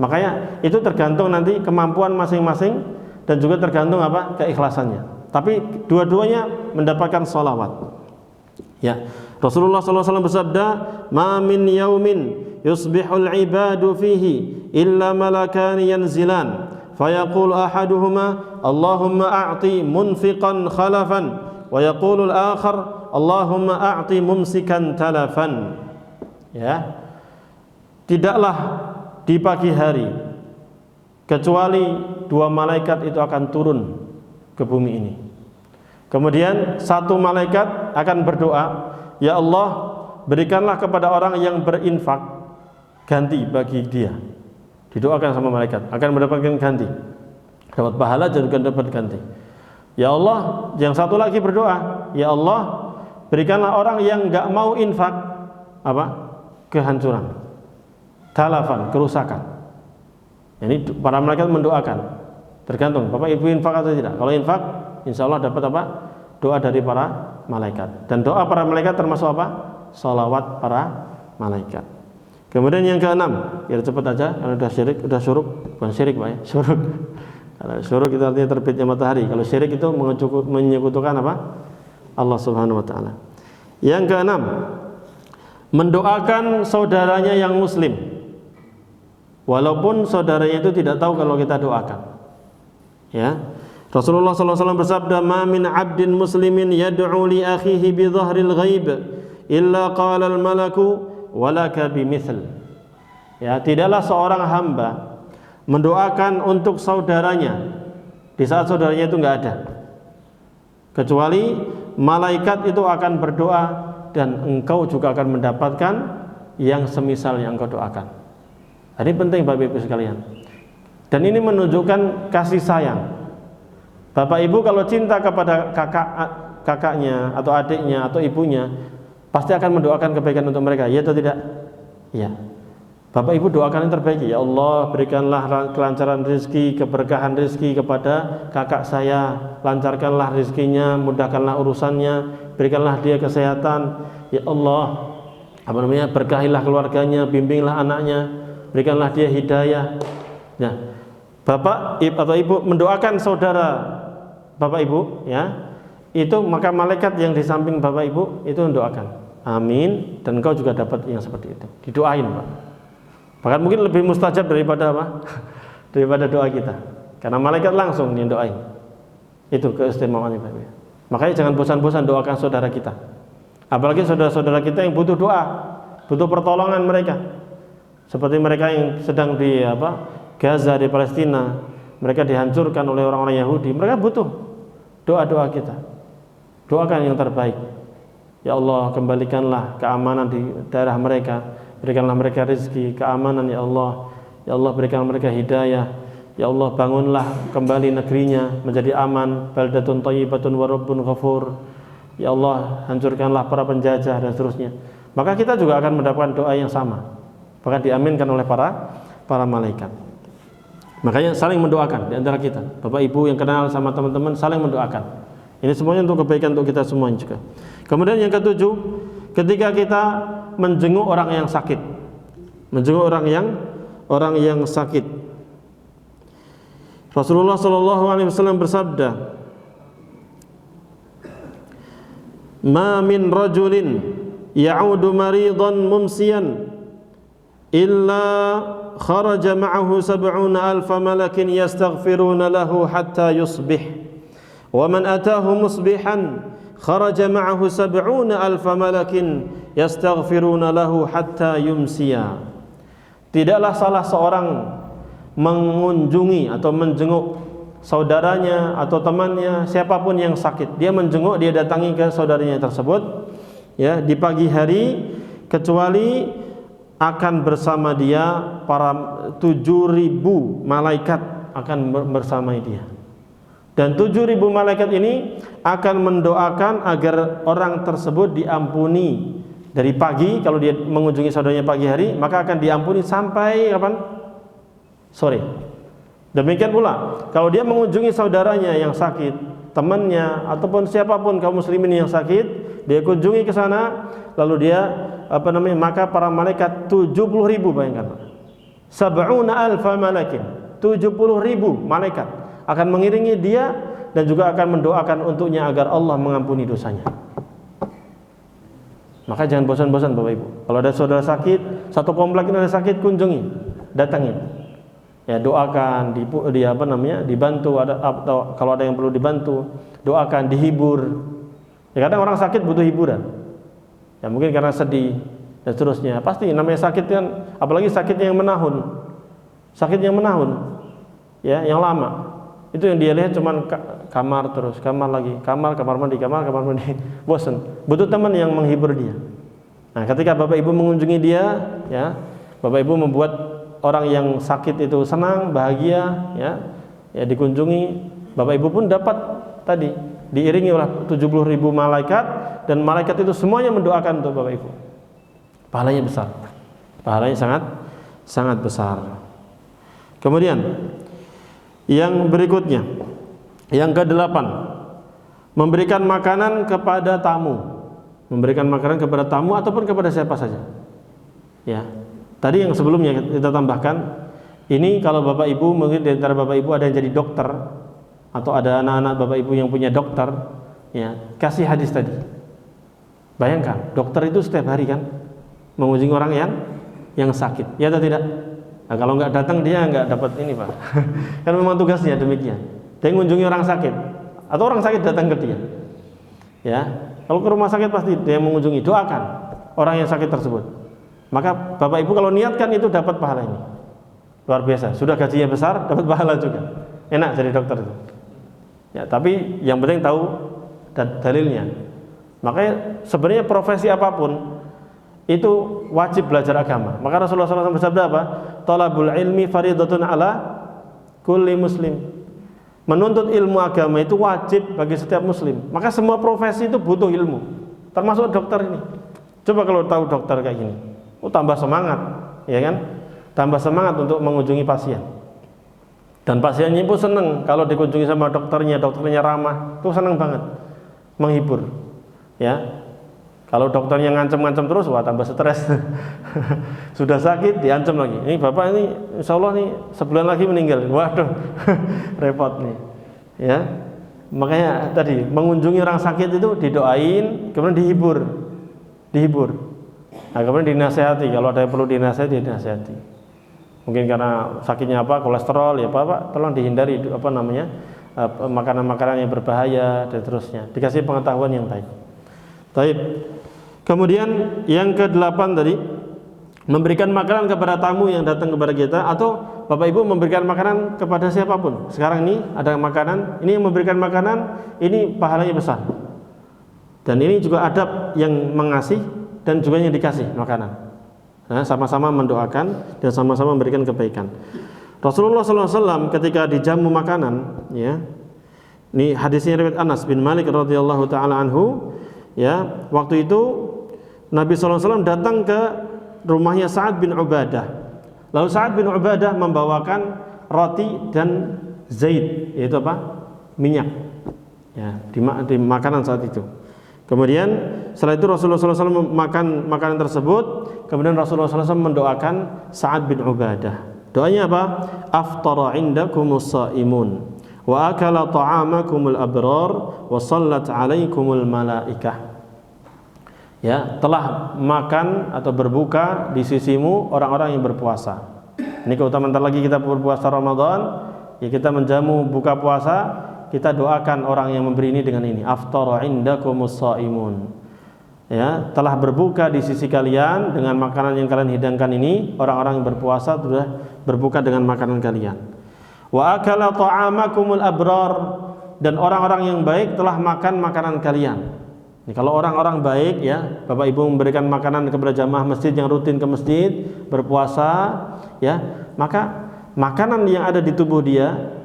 Makanya itu tergantung nanti kemampuan masing-masing dan juga tergantung keikhlasannya. Tapi dua-duanya mendapatkan sholawat. Ya, Rasulullah SAW bersabda, "Ma min yaumin yusbihul ibadu fihi illa malakani yanzilan, fayaqulu ahaduhuma Allahumma a'ti munfiqan khalafan, wa yaqulu al-akhar Allahumma a'ti mumsikan talafan." Ya, tidaklah di pagi hari kecuali 2 malaikat itu akan turun ke bumi ini. Kemudian 1 malaikat akan berdoa, "Ya Allah, berikanlah kepada orang yang berinfak ganti bagi dia." Didoakan sama malaikat, akan mendapatkan ganti, dapat pahala dan juga dapat ganti. Ya Allah, yang satu lagi berdoa, "Ya Allah, berikanlah orang yang enggak mau infak kehancuran, talafan, kerusakan." Ini para malaikat mendoakan, tergantung Bapak Ibu infak atau tidak. Kalau infak, insya Allah dapat doa dari para malaikat. Dan doa para malaikat termasuk sholawat para malaikat. Kemudian yang keenam, ya cepat aja, kalau udah syuruk, bukan syirik Pak ya, syuruk. Kalau syuruk itu artinya terbitnya matahari. Kalau syirik itu menyekutukan Allah Subhanahu wa taala. Yang keenam, mendoakan saudaranya yang muslim. walaupun saudaranya itu tidak tahu kalau kita doakan. Ya, Rasulullah SAW bersabda, "Ma min 'abdin muslimin yad'u li akhihi bi dhahril ghaib illa qala al-malaku walaka bimithl." Ya, tidaklah seorang hamba mendoakan untuk saudaranya di saat saudaranya itu enggak ada, kecuali malaikat itu akan berdoa dan engkau juga akan mendapatkan yang semisal yang engkau doakan. Ini penting Bapak Ibu sekalian. Dan ini menunjukkan kasih sayang. Bapak Ibu kalau cinta kepada kakaknya atau adiknya atau ibunya, pasti akan mendoakan kebaikan untuk mereka, ya atau tidak? Ya. Bapak Ibu doakan yang terbaik. Ya Allah, berikanlah kelancaran rezeki, keberkahan rezeki kepada kakak saya, lancarkanlah rezekinya, mudahkanlah urusannya, berikanlah dia kesehatan. Ya Allah, berkahilah keluarganya, bimbinglah anaknya, berikanlah dia hidayah. Nah, Bapak atau Ibu mendoakan saudara Bapak Ibu, ya, itu maka malaikat yang di samping Bapak Ibu itu mendoakan, amin, dan engkau juga dapat yang seperti itu. Didoain, Pak. Bahkan mungkin lebih mustajab daripada apa? Daripada doa kita, karena malaikat langsung yang doain. Itu keistimewaannya, Pak. Makanya jangan bosan-bosan doakan saudara kita, apalagi saudara-saudara kita yang butuh doa, butuh pertolongan mereka, seperti mereka yang sedang di Gaza di Palestina, mereka dihancurkan oleh orang-orang Yahudi, mereka butuh doa-doa kita. Doakan yang terbaik. Ya Allah, kembalikanlah keamanan di daerah mereka, berikanlah mereka rezeki, keamanan ya Allah. Ya Allah, berikan mereka hidayah. Ya Allah, bangunlah kembali negerinya menjadi aman, baldatun thayyibatun wa rabbun ghafur. Ya Allah, hancurkanlah para penjajah dan seterusnya. Maka kita juga akan mendapatkan doa yang sama, bahkan diaminkan oleh para malaikat. Makanya saling mendoakan di antara kita. Bapak Ibu yang kenal sama teman-teman saling mendoakan. Ini semuanya untuk kebaikan untuk kita semua juga. Kemudian yang ketujuh, ketika kita menjenguk orang yang sakit. Menjenguk orang yang sakit. Rasulullah SAW bersabda, "Ma min rajulin ya'udu maridan mumsiyan illa kharaja ma'ahu 70,000 malakin yastaghfiruna lahu hatta yusbih wa man atahu musbihan kharaja ma'ahu 70,000 malakin yastaghfiruna lahu hatta yumsiya." Tidaklah salah seorang mengunjungi atau menjenguk saudaranya atau temannya, siapapun yang sakit, dia menjenguk, dia datangi ke saudaranya tersebut, ya, di pagi hari, kecuali akan bersama dia para 7.000 malaikat akan bersama dia. Dan 7.000 malaikat ini akan mendoakan agar orang tersebut diampuni dari pagi, kalau dia mengunjungi saudaranya pagi hari, maka akan diampuni sampai kapan? Sore. Demikian pula kalau dia mengunjungi saudaranya yang sakit, temannya ataupun siapapun kaum muslimin yang sakit, dia kunjungi ke sana, lalu dia maka para malaikat 70.000, bayangkan, 70,000 malakin, 70.000 malaikat akan mengiringi dia dan juga akan mendoakan untuknya agar Allah mengampuni dosanya. Maka jangan bosan-bosan Bapak Ibu. Kalau ada saudara sakit, satu komplek ini ada sakit, kunjungi, datangi. Ya, doakan, dibantu, atau kalau ada yang perlu dibantu, doakan, dihibur. Ya, kadang orang sakit butuh hiburan. Ya, mungkin karena sedih dan seterusnya. Pasti namanya sakit kan, apalagi sakitnya yang menahun. Sakit yang menahun, ya, yang lama. Itu yang dia lihat cuman kamar terus, kamar lagi, kamar mandi, kamar mandi. Bosan. Butuh teman yang menghibur dia. Nah, ketika Bapak Ibu mengunjungi dia, ya, Bapak Ibu membuat orang yang sakit itu senang, bahagia, ya dikunjungi, Bapak Ibu pun dapat tadi diiringi oleh 70.000 malaikat, dan malaikat itu semuanya mendoakan untuk Bapak Ibu. Pahalanya besar. Pahalanya sangat besar. Kemudian yang berikutnya, yang ke-8, memberikan makanan kepada tamu. Memberikan makanan kepada tamu ataupun kepada siapa saja. Ya. Tadi yang sebelumnya kita tambahkan, ini kalau Bapak Ibu, mungkin di antara Bapak Ibu ada yang jadi dokter, atau ada anak-anak Bapak Ibu yang punya dokter, ya, kasih hadis tadi. Bayangkan, dokter itu setiap hari kan mengunjungi orang yang sakit, ya atau tidak? Nah, kalau nggak datang dia nggak dapat ini Pak. Kan memang tugasnya demikian. Dia mengunjungi orang sakit atau orang sakit datang ke dia. Ya, kalau ke rumah sakit pasti dia mengunjungi, doakan orang yang sakit tersebut. Maka Bapak Ibu kalau niatkan itu dapat pahala ini. Luar biasa. Sudah gajinya besar, dapat pahala juga. Enak jadi dokter itu. Ya, tapi yang penting tahu dalilnya. Makanya sebenarnya profesi apapun itu wajib belajar agama. Maka Rasulullah SAW bersabda apa? Talabul ilmi faridatun ala kulli muslim. Menuntut ilmu agama itu wajib bagi setiap muslim. Maka semua profesi itu butuh ilmu, termasuk dokter ini. Coba kalau tahu dokter kayak gini, tambah semangat, ya kan? Tambah semangat untuk mengunjungi pasien. Dan pasiennya pun senang kalau dikunjungi sama dokternya ramah, itu senang banget, menghibur. Ya. Kalau dokternya ngancam-ngancam terus, wah tambah stres. Sudah sakit, diancam lagi. Ini bapak ini, insya Allah nih sebulan lagi meninggal. Waduh, repot nih. Ya, makanya tadi mengunjungi orang sakit itu didoain, kemudian dihibur. Nah, kemudian dinasehati. Kalau ada yang perlu dinasehati, dinasehati. Mungkin karena sakitnya apa, kolesterol, ya pak, tolong dihindari makanan-makanan yang berbahaya dan seterusnya. Dikasih pengetahuan yang baik. Baik. Kemudian yang ke-8 tadi, memberikan makanan kepada tamu yang datang kepada kita, atau Bapak Ibu memberikan makanan kepada siapapun. Sekarang ini ada makanan, ini yang memberikan makanan, ini pahalanya besar. Dan ini juga adab yang mengasih dan juga yang dikasih makanan. Nah, sama-sama mendoakan dan sama-sama memberikan kebaikan. Rasulullah SAW ketika dijamu makanan, ya, ini hadisnya riwayat Anas bin Malik radhiyallahu taala anhu, ya, waktu itu Nabi SAW datang ke rumahnya Sa'ad bin Ubadah. Lalu Sa'ad bin Ubadah membawakan roti dan zait, yaitu apa? Minyak. Ya, di makanan saat itu. Kemudian setelah itu Rasulullah SAW makan makanan tersebut. Kemudian Rasulullah SAW mendoakan Sa'ad bin Ubadah. Doanya apa? Aftara indakumus sa'imun wa akala ta'amakumul abrar wa sallat alaikumul malaikah. Ya, telah makan atau berbuka di sisimu orang-orang yang berpuasa. Ini keutamaan lagi kita berpuasa Ramadan, ya kita menjamu buka puasa, kita doakan orang yang memberi ini dengan ini. Aftara indakumus shaimun. Ya, telah berbuka di sisi kalian dengan makanan yang kalian hidangkan ini, orang-orang yang berpuasa sudah berbuka dengan makanan kalian. Wa akala ta'amakumul abrar, dan orang-orang yang baik telah makan makanan kalian. Ini kalau orang-orang baik, ya, Bapak Ibu memberikan makanan kepada jamaah masjid yang rutin ke masjid berpuasa, ya, maka makanan yang ada di tubuh dia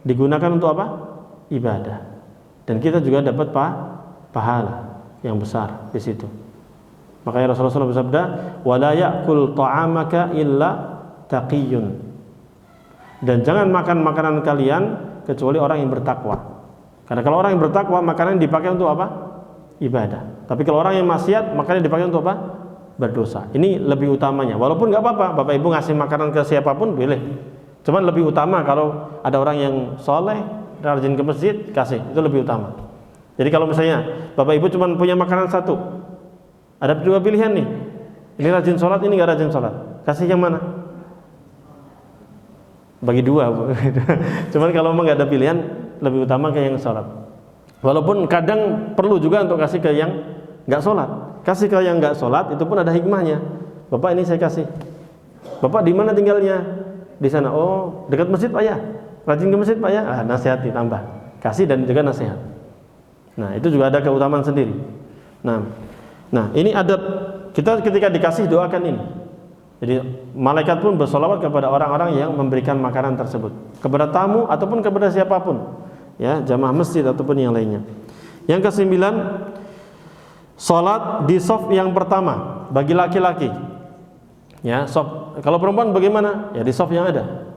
digunakan untuk apa? Ibadah. Dan kita juga dapat pahala yang besar di situ. Makanya Rasulullah SAW bersabda, "Wala ya'kul ta'amaka illa taqiyyun." Dan jangan makan makanan kalian kecuali orang yang bertakwa. Karena kalau orang yang bertakwa, makanan dipakai untuk apa? Ibadah. Tapi kalau orang yang maksiat, makanya dipakai untuk apa? Berdosa. Ini lebih utamanya. Walaupun nggak apa-apa, Bapak Ibu ngasih makanan ke siapapun boleh. Cuman lebih utama kalau ada orang yang soleh, rajin ke masjid, kasih. Itu lebih utama. Jadi kalau misalnya Bapak Ibu cuma punya makanan satu, ada dua pilihan nih. Ini rajin sholat, ini nggak rajin sholat. Kasih yang mana? Bagi dua. Cuman kalau memang nggak ada pilihan, lebih utama ke yang sholat. Walaupun kadang perlu juga untuk kasih ke yang nggak sholat. Kasih ke yang nggak sholat itu pun ada hikmahnya. Bapak ini saya kasih. Bapak di mana tinggalnya? Di sana. Oh, dekat masjid Pak ya. Rajin ke masjid Pak ya. Ah, nasihati tambah. Kasih dan juga nasihat. Nah, itu juga ada keutamaan sendiri. Nah, ini adab kita ketika dikasih doakan ini. Jadi malaikat pun bersolawat kepada orang-orang yang memberikan makanan tersebut, kepada tamu ataupun kepada siapapun. Ya, jamaah masjid ataupun yang lainnya. Yang ke-9, salat di shaf yang pertama bagi laki-laki. Ya, shaf. Kalau perempuan bagaimana? Ya di shaf yang ada.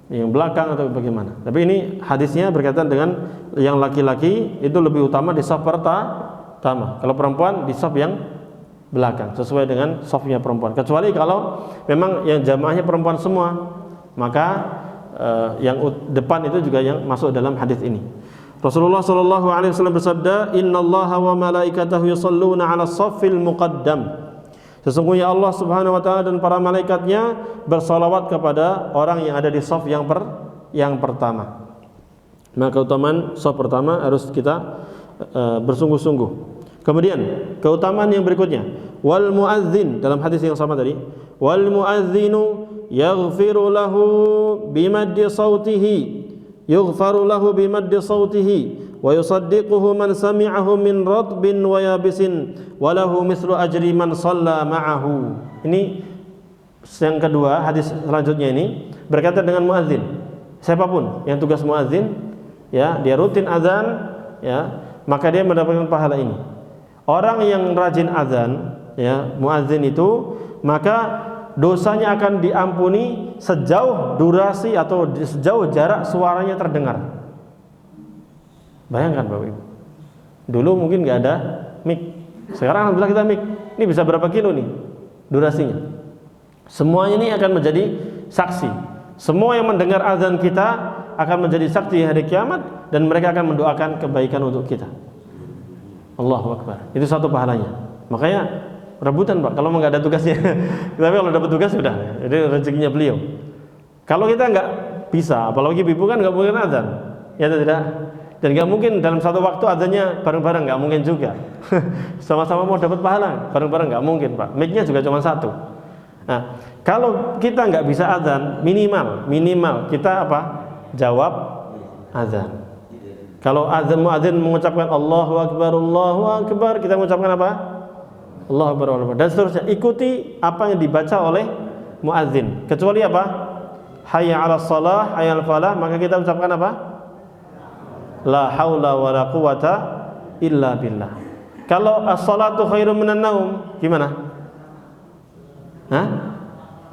Yang belakang atau bagaimana? Tapi ini hadisnya berkaitan dengan yang laki-laki itu lebih utama di shaf pertama. Kalau perempuan di shaf yang belakang sesuai dengan shafnya perempuan. Kecuali kalau memang yang jamaahnya perempuan semua, maka yang depan itu juga yang masuk dalam hadis ini. Rasulullah SAW bersabda, "Innallaha wa malaikatahu yusholluna 'alas shaffil muqaddam." Sesungguhnya Allah Subhanahu wa taala dan para malaikatnya bersalawat kepada orang yang ada di shaf yang pertama. Maka keutamaan shaf pertama harus kita bersungguh-sungguh. Kemudian keutamaan yang berikutnya, wal muadzin, dalam hadis yang sama tadi, wal muadzinu yaghfiru lahu bimaddi sautihi, yughfaru lahu bimaddi sautihi wa yusaddiquhu man sami'ahu min ratbin wa yabisin wa lahu mislu ajri man shalla ma'ahu. Ini yang kedua, hadis selanjutnya ini berkaitan dengan muadzin. Siapapun yang tugas muadzin, ya, dia rutin azan, ya, maka dia mendapatkan pahala ini. Orang yang rajin azan, ya, muadzin itu, maka dosanya akan diampuni sejauh durasi atau sejauh jarak suaranya terdengar. Bayangkan Bapak Ibu, dulu mungkin nggak ada mic, sekarang alhamdulillah kita mic. Ini bisa berapa kilo nih durasinya? Semuanya ini akan menjadi saksi. Semua yang mendengar azan kita akan menjadi saksi di hari kiamat, dan mereka akan mendoakan kebaikan untuk kita. Allahu Akbar. Itu satu pahalanya. Makanya rebutan Pak, kalau nggak ada tugasnya. Tapi kalau dapat tugas sudah, jadi rezekinya beliau. Kalau kita nggak bisa, apalagi ibu kan nggak mungkin azan, ya tidak. Dan nggak mungkin dalam satu waktu azannya bareng-bareng, nggak mungkin juga. Sama-sama mau dapat pahala bareng-bareng nggak mungkin Pak. Mic-nya juga cuma satu. Nah, kalau kita nggak bisa azan, minimal kita apa? Jawab azan. Kalau azan muadzin mengucapkan Allahu Akbar, kita mengucapkan apa? Allahu Akbar, Allahu Akbar. Dan seterusnya, ikuti apa yang dibaca oleh muadzin. Kecuali apa? Hayya 'alas shalah, hayya 'alal falah, maka kita ucapkan apa? La haula wala quwata illa billah. Kalau as-salatu khairum minan naum, gimana? Hah?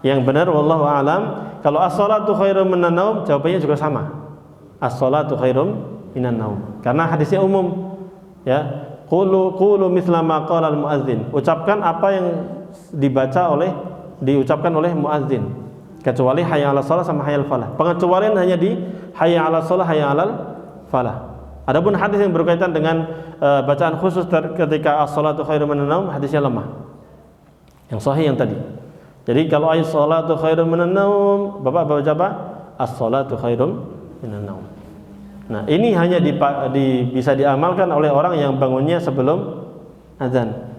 Yang benar wallahu a'lam. Kalau as-salatu khairum minan naum, jawabannya juga sama. As-salatu khairum minan naum. Karena hadisnya umum. Ya. Qulu mithla ma qala al-muadzin. Ucapkan apa yang diucapkan oleh muadzin. Kecuali hayya 'alas shalah sama hayya 'alal falah. Pengecualian hanya di hayya 'alas shalah, hayya 'alal falah. Adapun hadis yang berkaitan dengan bacaan khusus ketika as-salatu khairum minan naum, hadisnya lemah. Yang sahih yang tadi. Jadi kalau as-salatu khairum minan naum, Bapak baca apa? As-salatu khairum minan naum. Nah, ini hanya bisa diamalkan oleh orang yang bangunnya sebelum azan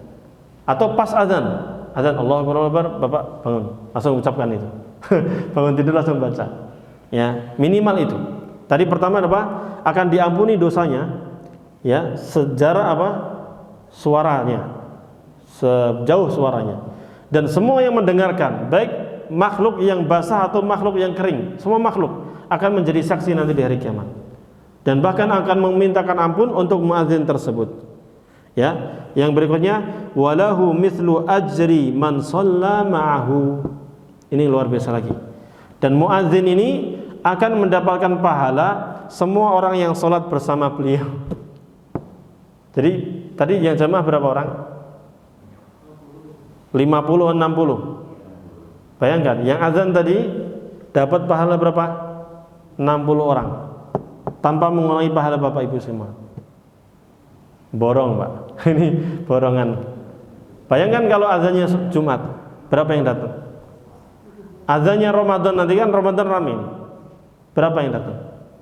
atau pas azan. Azan Allahu Akbar, Bapak bangun, langsung ucapkan itu. Bangun tidur langsung baca. Ya, minimal itu. Tadi pertama apa? Akan diampuni dosanya, ya, sejarah apa? Suaranya, sejauh suaranya. Dan semua yang mendengarkan, baik makhluk yang basah atau makhluk yang kering, semua makhluk akan menjadi saksi nanti di hari kiamat. Dan bahkan akan memintakan ampun untuk muadzin tersebut. Ya, yang berikutnya, walahu mithlu ajri man shalla ma'ahu. Ini luar biasa lagi. Dan muadzin ini akan mendapatkan pahala semua orang yang sholat bersama beliau. Jadi tadi yang jamaah berapa orang? 50, 60. Bayangkan, yang azan tadi dapat pahala berapa? 60 orang. Tanpa mengulangi pahala Bapak Ibu semua. Borong Pak. Ini borongan. Bayangkan kalau azannya Jumat, berapa yang datang? Azannya Ramadan, nanti kan Ramadan ramai. Berapa yang datang?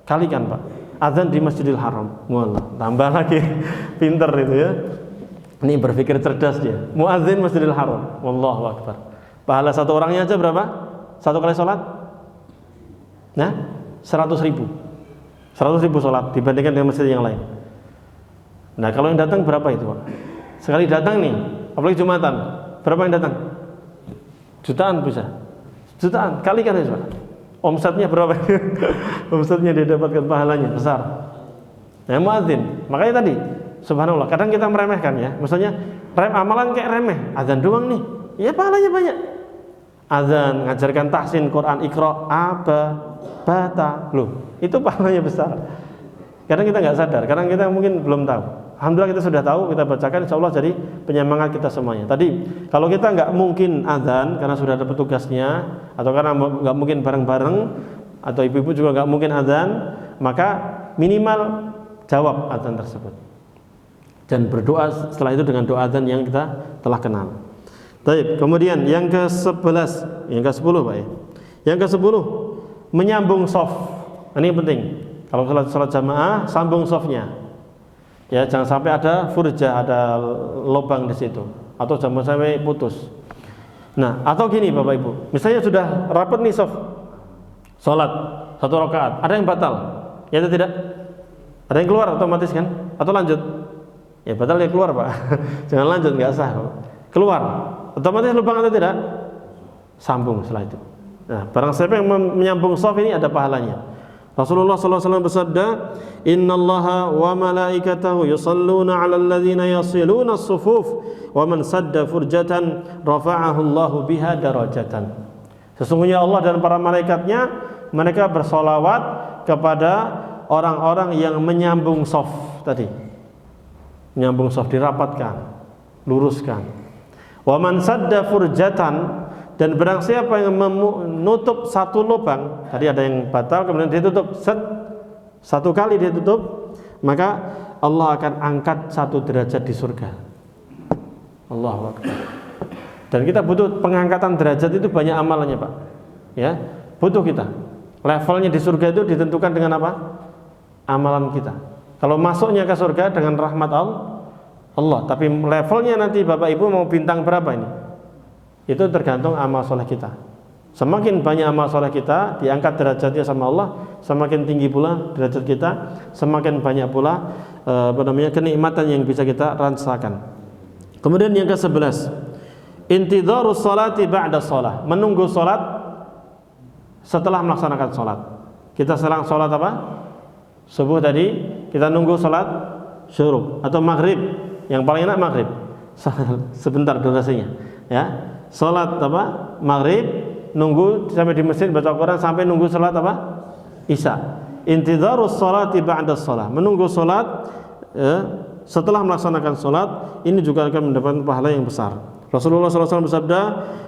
Kalikan Pak. Azan di Masjidil Haram. Wallah, tambah lagi. Pinter itu ya. Ini berpikir cerdas dia. Muadzin Masjidil Haram. Wallahu akbar. Pahala satu orangnya aja berapa? Satu kali sholat? Nah, 100.000. 100.000 sholat dibandingkan dengan masjid yang lain. Nah, kalau yang datang berapa itu Pak? Sekali datang nih, apalagi Jumatan, berapa yang datang? Jutaan bisa. Jutaan, kalikan aja Pak. Omsetnya berapa? Omsetnya dia dapatkan pahalanya besar. Nah, muadzin. Makanya tadi, subhanallah, kadang kita meremehkan ya. Maksudnya amalan kayak remeh. Azan doang nih. Ya pahalanya banyak. Azan, ngajarkan tahsin Quran, Iqra, bata. Loh, itu pahalanya besar. Kadang kita nggak sadar, kadang kita mungkin belum tahu. Alhamdulillah kita sudah tahu, kita bacakan, insya Allah jadi penyemangat kita semuanya. Tadi kalau kita nggak mungkin azan karena sudah ada petugasnya, atau karena nggak mungkin bareng-bareng, atau ibu-ibu juga nggak mungkin azan, maka minimal jawab azan tersebut dan berdoa setelah itu dengan doa azan yang kita telah kenal. Baik, kemudian yang ke-11, yang ke-10 Pak ya. Yang ke-10 menyambung shaf. Ini penting. Kalau salat jamaah sambung shafnya. Ya, jangan sampai ada furjah, ada lubang di situ atau jangan sampai putus. Nah, atau gini Bapak Ibu, misalnya sudah rapat nih shaf salat 1 rakaat, ada yang batal. Ya atau tidak? Ada yang keluar otomatis kan? Atau lanjut? Ya batal ya keluar Pak. Jangan lanjut, nggak sah. Keluar. Otomatis lubang atau tidak? Sambung setelah itu. Nah, barang siapa yang menyambung shaf ini ada pahalanya. Rasulullah SAW bersabda, Innallaha wa malaikatahu yusalluna 'alal ladzina yasiluna as-sufuf wa man sadda furjatan rafa'ahu Allahu biha darajatan. Sesungguhnya Allah dan para malaikatnya mereka bersolawat kepada orang-orang yang menyambung shaf tadi. Menyambung shaf, dirapatkan, luruskan. Wa man sadda furjatan, dan barang siapa yang menutup satu lubang, tadi ada yang batal kemudian dia tutup satu kali dia tutup, maka Allah akan angkat 1 derajat di surga. Allahu Akbar. Dan kita butuh pengangkatan derajat itu, banyak amalannya Pak. Ya, butuh kita. Levelnya di surga itu ditentukan dengan apa? Amalan kita. Kalau masuknya ke surga dengan rahmat Allah, tapi levelnya nanti Bapak Ibu mau bintang berapa ini? Itu tergantung amal soleh kita. Semakin banyak amal soleh kita, diangkat derajatnya sama Allah, semakin tinggi pula derajat kita, semakin banyak pula kenikmatan yang bisa kita rasakan. Kemudian yang ke-11, intidharus salati ba'da shalah, menunggu salat setelah melaksanakan salat. Kita selang salat apa? Subuh tadi, kita nunggu salat syuruk atau maghrib. Yang paling enak maghrib. Sebentar durasinya, ya. Salat apa? Maghrib, nunggu sampai di masjid baca Quran sampai nunggu salat apa? Isya. Intidharus salati ba'da shalah, menunggu salat setelah melaksanakan salat, ini juga akan mendapatkan pahala yang besar. Rasulullah SAW bersabda,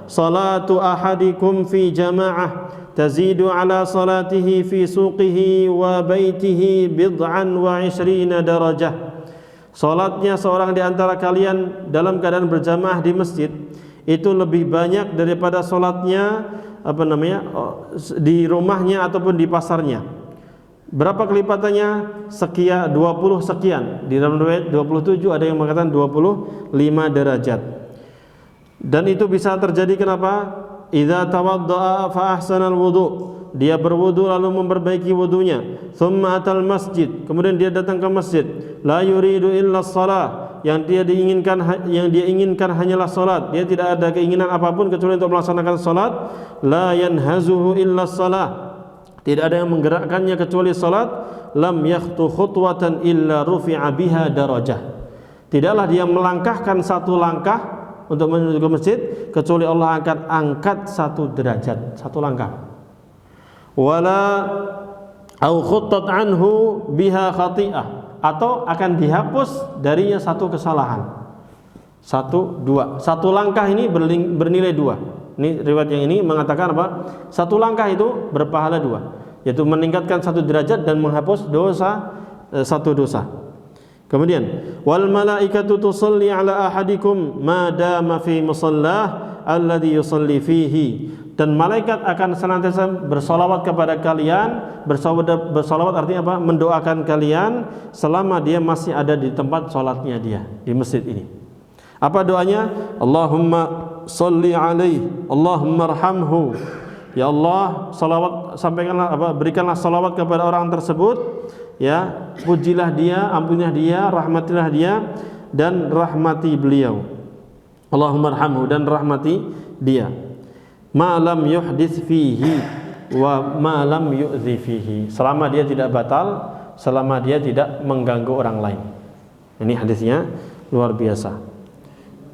salatu ahadikum fi jama'ah tazidu ala salatihi fi suqihi wa baitihi bid'an wa 20 darajah. Salatnya seorang di antara kalian dalam keadaan berjamaah di masjid itu lebih banyak daripada salatnya di rumahnya ataupun di pasarnya. Berapa kelipatannya? Sekian 20 sekian. Di dalam riwayat 27, ada yang mengatakan 25 derajat. Dan itu bisa terjadi kenapa? Idza tawaddaa fa ahsanal wudu. Dia berwudu lalu memperbaiki wudunya. Tsumma atal masjid. Kemudian dia datang ke masjid. La yuridu illa shalah. Yang dia inginkan hanyalah salat. Dia tidak ada keinginan apapun kecuali untuk melaksanakan salat. La yanhazuhu illa shalah. Tidak ada yang menggerakkannya kecuali salat. Lam yakhtu khutwatan illa rufi'a biha darajah. Tidaklah dia melangkahkan satu langkah untuk menuju ke masjid kecuali Allah akan angkat 1 derajat, 1 langkah. Wala au khuttat anhu biha khati'ah, atau akan dihapus darinya 1 kesalahan. 1 langkah ini bernilai 2. Ini riwayat yang ini mengatakan apa? 1 langkah itu berpahala 2, yaitu meningkatkan 1 derajat dan menghapus 1 dosa. Kemudian wal malaikatu tusalli ala ahadikum ma dama fi musallah alladhi yusalli fihi, dan malaikat akan senantiasa bersolawat kepada kalian. Bersolawat artinya apa? Mendoakan kalian selama dia masih ada di tempat sholatnya dia di masjid ini. Apa doanya? Allahumma sholli alaihi, Allahumma arhamhu. Ya Allah, berikanlah salawat kepada orang tersebut. Ya, pujilah dia, ampunilah dia, rahmatilah dia, dan rahmati beliau. Allahumma arhamhu, dan rahmati dia. Ma lam yuhdits fihi wa ma lam yu'dzi fihi. Selama dia tidak batal, selama dia tidak mengganggu orang lain. Ini hadisnya luar biasa.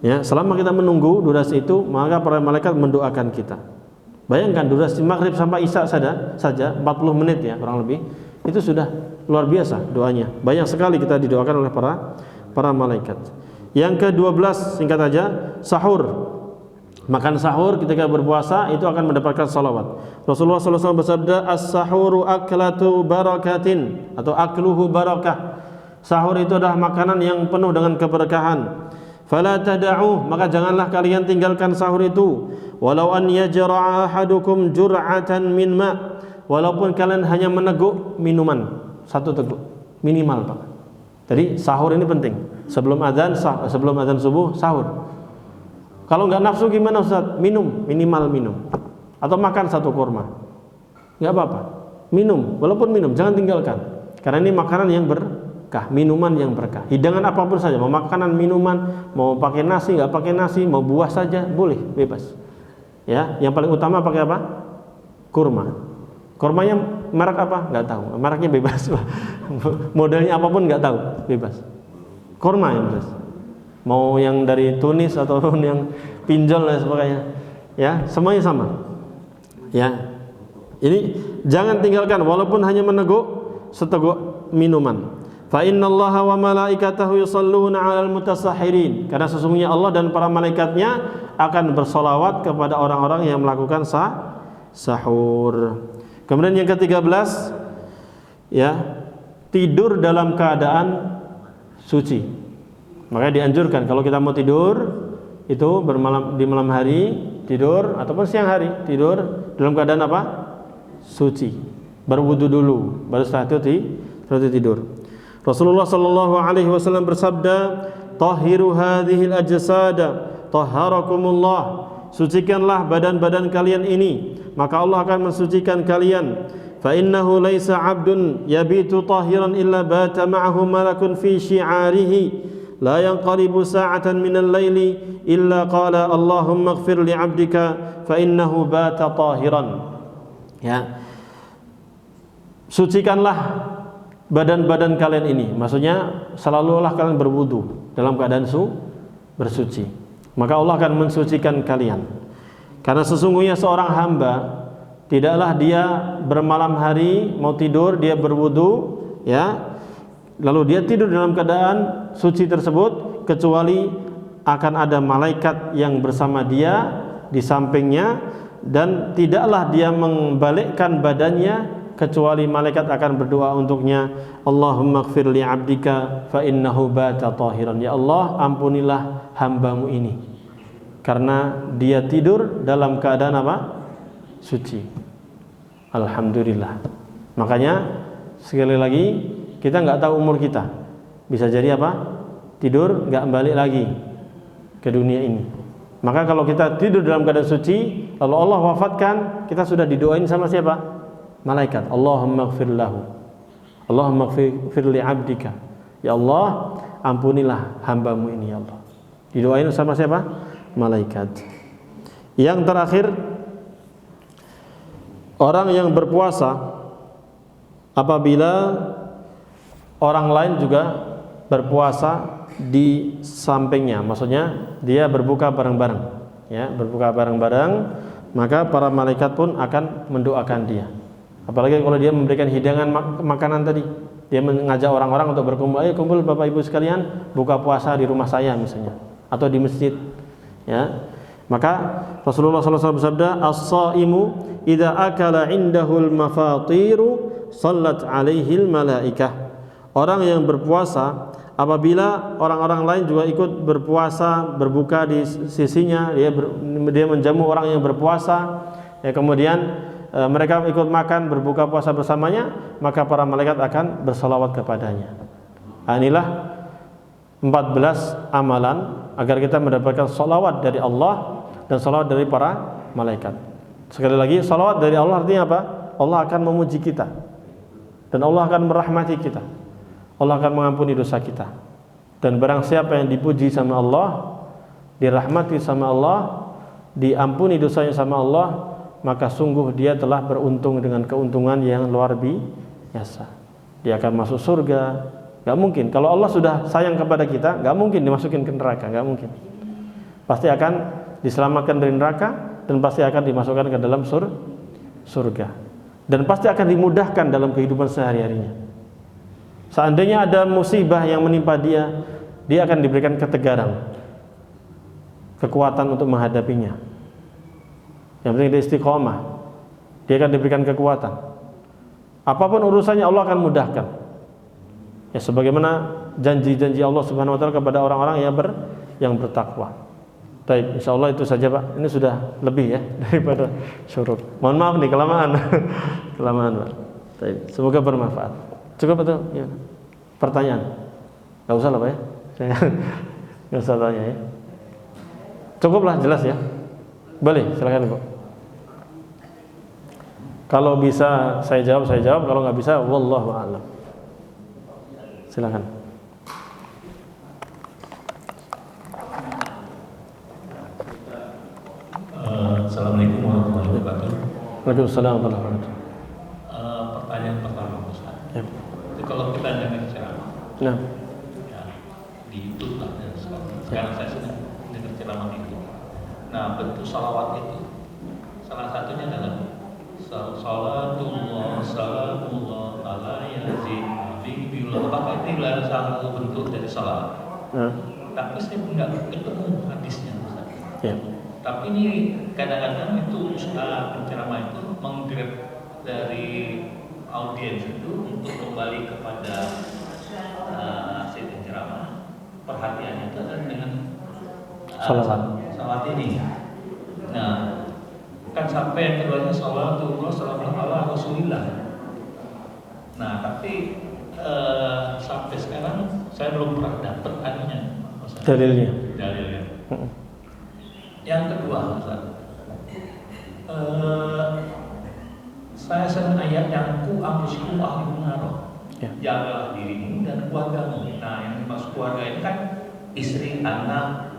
Ya, selama kita menunggu durasi itu, maka para malaikat mendoakan kita. Bayangkan durasi maghrib sampai isya saja 40 menit ya kurang lebih. Itu sudah luar biasa doanya. Banyak sekali kita didoakan oleh para malaikat. Yang ke-12 singkat saja, sahur. Makan sahur ketika berpuasa itu akan mendapatkan salawat. Rasulullah SAW bersabda, as-sahuru aklatu barakatin, atau akluhu barakah. Sahur itu adalah makanan yang penuh dengan keberkahan. fala tada'uh, maka janganlah kalian tinggalkan sahur itu. Walau an yajra'a ahadukum jur'atan min ma', walaupun kalian hanya meneguk minuman, satu teguk minimal, Pak. Jadi sahur ini penting. Sebelum azan subuh sahur. Kalau nggak nafsu gimana Ustaz? Minum, minimal minum. Atau makan satu kurma. Nggak apa-apa. Minum, walaupun minum, jangan tinggalkan. Karena ini makanan yang berkah, minuman yang berkah. Hidangan apapun saja, mau makanan, minuman, mau pakai nasi, nggak pakai nasi, mau buah saja, boleh, bebas. Ya, yang paling utama pakai apa? Kurma. Kurmanya merek apa? Nggak tahu. Mereknya bebas. Modelnya apapun nggak tahu, bebas. Kurma yang bebas. Mau yang dari Tunis ataupun yang pinjol dan sebagainya, ya semuanya sama. Ya, ini jangan tinggalkan walaupun hanya meneguk seteguk minuman. Fa innallaha wa malaikatahu yusalluna 'alal mutasahhirin, karena sesungguhnya Allah dan para malaikatnya akan bersolawat kepada orang-orang yang melakukan sahur. Kemudian yang ke-13, ya, tidur dalam keadaan suci. Makanya dianjurkan kalau kita mau tidur itu di malam hari tidur, ataupun siang hari tidur dalam keadaan apa? Suci. Berwudu dulu, baru setelah itu tidur. Rasulullah sallallahu alaihi wasallam bersabda, "Tahhiru hadhil ajsada, tahharakumullah." Sucikanlah badan-badan kalian ini, maka Allah akan mensucikan kalian. Fa innahu laisa 'abdun yabitu tahiran illa bata ma'ahu malakun fi syi'arihi. La yanqalibu sa'atan minal laili illa qala Allahumma ighfir li 'abdika fa innahu bata tahiran. Ya. Sucikanlah badan-badan kalian ini. Maksudnya selalulah kalian berwudu dalam keadaan bersuci. Maka Allah akan mensucikan kalian. Karena sesungguhnya seorang hamba tidaklah dia bermalam hari mau tidur dia berwudu, ya, lalu dia tidur dalam keadaan suci tersebut, kecuali akan ada malaikat yang bersama dia di sampingnya, dan tidaklah dia membalikkan badannya kecuali malaikat akan berdoa untuknya, Allahumma ighfir li 'abdika fa innahu bata tahiran. Ya Allah, ampunilah hambamu ini karena dia tidur dalam keadaan apa? Suci. Alhamdulillah. Makanya sekali lagi, kita nggak tahu umur kita, bisa jadi apa? Tidur nggak balik lagi ke dunia ini. Maka kalau kita tidur dalam keadaan suci, lalu Allah wafatkan, kita sudah didoain sama siapa? Malaikat. Allahumma ighfir lahu, Allahumma ighfir li 'abdika. Ya Allah, ampunilah hambamu ini ya Allah. Didoain sama siapa? Malaikat. Yang terakhir, orang yang berpuasa apabila orang lain juga berpuasa di sampingnya, maksudnya dia berbuka bareng-bareng, ya, berbuka bareng-bareng, maka para malaikat pun akan mendoakan dia. Apalagi kalau dia memberikan hidangan makanan tadi, dia mengajak orang-orang untuk berkumpul, ayo kumpul Bapak Ibu sekalian, buka puasa di rumah saya misalnya, atau di masjid, ya. Maka Rasulullah SAW bersabda, as-saimu idza akala indahul mafatiru sallat alaihil malaikah. Orang yang berpuasa apabila orang-orang lain juga ikut berpuasa, berbuka di sisinya, dia menjamu orang yang berpuasa, ya, kemudian mereka ikut makan, berbuka puasa bersamanya, maka para malaikat akan bersalawat kepadanya. Inilah 14 amalan agar kita mendapatkan salawat dari Allah dan salawat dari para malaikat. Sekali lagi, salawat dari Allah artinya apa? Allah akan memuji kita dan Allah akan merahmati kita. Allah akan mengampuni dosa kita. Dan barang siapa yang dipuji sama Allah, dirahmati sama Allah, diampuni dosanya sama Allah, maka sungguh dia telah beruntung dengan keuntungan yang luar biasa. Dia akan masuk surga. Gak mungkin, kalau Allah sudah sayang kepada kita, gak mungkin dimasukin ke neraka, gak mungkin. Pasti akan diselamatkan dari neraka, dan pasti akan dimasukkan ke dalam surga. Dan pasti akan dimudahkan dalam kehidupan sehari-harinya. Seandainya ada musibah yang menimpa dia, dia akan diberikan ketegaran, kekuatan untuk menghadapinya. Yang penting dia istiqomah, dia akan diberikan kekuatan. Apapun urusannya Allah akan mudahkan. Ya, sebagaimana janji-janji Allah Subhanahu wa taala kepada orang-orang yang bertakwa. Baik, insyaallah itu saja Pak. Ini sudah lebih ya daripada syurut. Mohon maaf nih kelamaan. Kelamaan Pak. Baik, semoga bermanfaat. Cukup betul? Ya. Pertanyaan? Gak usah lah Pak ya. Saya gak usah tanya ya. Cukuplah, jelas ya. Boleh, silakan Pak. Kalau bisa saya jawab. Kalau nggak bisa, wallahu a'lam. Silakan. Assalamualaikum warahmatullahi wabarakatuh. Waalaikumsalam warahmatullahi wabarakatuh. Pertanyaan pertama Ustaz. Ya. Itu kalau kita dengar ceramah, Nah, ya, di YouTube lah, ya, sekarang saya sedang dengar ceramah itu. Nah, bentuk salawat itu salah satunya adalah salatullah ala yazid nabiullah. Apakah itu adalah salah satu bentuk dari salawat? nah, Tapi saya nggak ketemu hadisnya Ustaz. ya. Tapi ini kadang-kadang itu penceramah itu menggrab dari audiens itu untuk kembali kepada si penceramah, perhatiannya itu adalah dengan salawat ini. Nah, kan sampai yang keduanya salatullah ala rasulillah. Nah, tapi sampai sekarang saya belum pernah dapat anunya, Dalilnya. Yang kedua, saya senang ayat yang amsiku ahli naroh. Ya. Jagalah dirimu dan keluargamu. Nah, yang dimaksud keluarga ini kan istri, anak,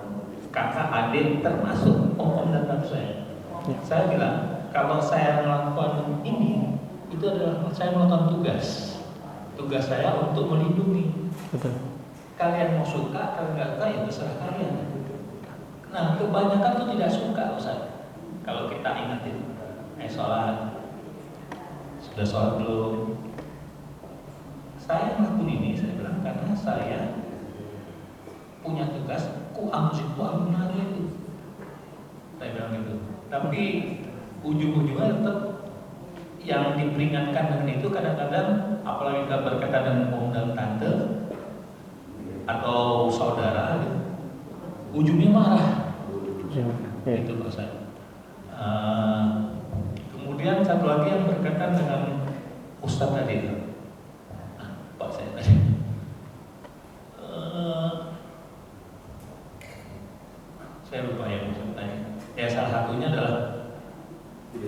kakak, adik, termasuk om dan tante saya. Ya. Saya bilang kalau saya melakukan ini, itu adalah saya melakukan tugas saya untuk melindungi. Betul. Kalian mau suka, kalian nggak suka, ya terserah kalian. Nah, kebanyakan tuh tidak suka Ustaz. Kalau kita ingatin, sholat, sudah sholat belum? Saya melakukan ini, saya bilang karena saya punya tugas, itu. Saya bilang gitu. Tapi ujung-ujungnya tetap yang diperingatkan dengan itu kadang-kadang, apalagi kita berkaitan dengan om dan tante atau saudara, gitu, ujungnya marah. Ya. Itu Pak saya. Kemudian satu lagi yang berkaitan dengan Ustadz tadi, Pak saya tadi. Saya lupa yang Ustadz tadi. Ya salah satunya adalah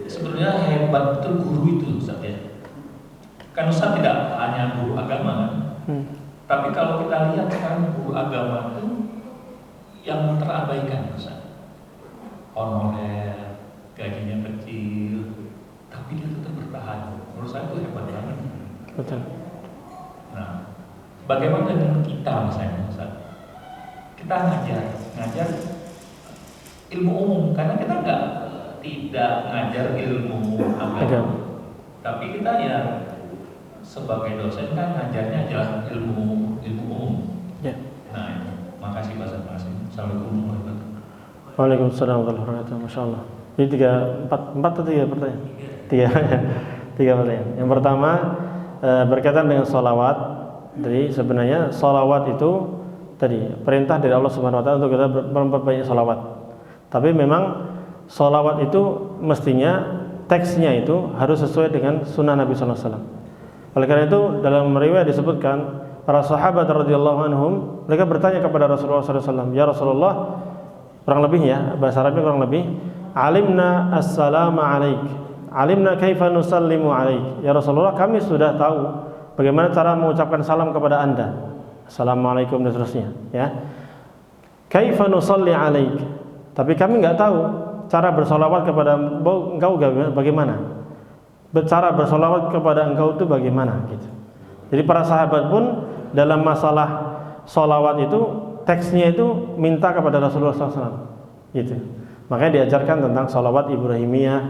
sebenarnya hebat betul guru itu Ustadz ya. Kan Ustadz tidak hanya guru agama kan. Tapi kalau kita lihat sekarang guru agama itu yang terabaikan Ustadz. Honorer, gajinya kecil, tapi dia tetap bertahan. Menurut saya itu hebat banget. Betul. Nah, bagaimana dengan kita misalnya, Ustaz? Kita ngajar ilmu umum, karena kita tidak ngajar ilmu agama. Tapi kita ya sebagai dosen kan ngajarnya adalah ilmu umum. Ya. Nah, itu. Makasih Pak Ustaz. Assalamualaikum warahmatullahi wabarakatuh. Waalaikumsalam warahmatullahi wabarakatuh. Masya Allah. Ini empat atau tiga pertanyaan? Tiga pertanyaan. Yang pertama berkaitan dengan sholawat. Jadi sebenarnya sholawat itu tadi perintah dari Allah Subhanahu Wa Taala untuk kita memperbanyak sholawat. Tapi memang sholawat itu mestinya teksnya itu harus sesuai dengan sunnah Nabi Sallallahu Alaihi Wasallam. Oleh karena itu dalam riwayat disebutkan para sahabat radhiyallahu anhum mereka bertanya kepada Rasulullah Sallallahu Alaihi Wasallam, ya Rasulullah, kurang lebih ya bahasa Arabnya kurang lebih, alimna assalamu alaik, alimna kaifa nusallimu alaik. Ya Rasulullah, kami sudah tahu bagaimana cara mengucapkan salam kepada Anda, assalamualaikum dan seterusnya ya. Kaifa nusalli alaik, tapi kami nggak tahu cara bersolawat kepada engkau bagaimana, cara bersolawat kepada engkau itu bagaimana gitu. Jadi para sahabat pun dalam masalah solawat itu teksnya itu minta kepada Rasulullah SAW gitu. Makanya diajarkan tentang sholawat Ibrahimiyah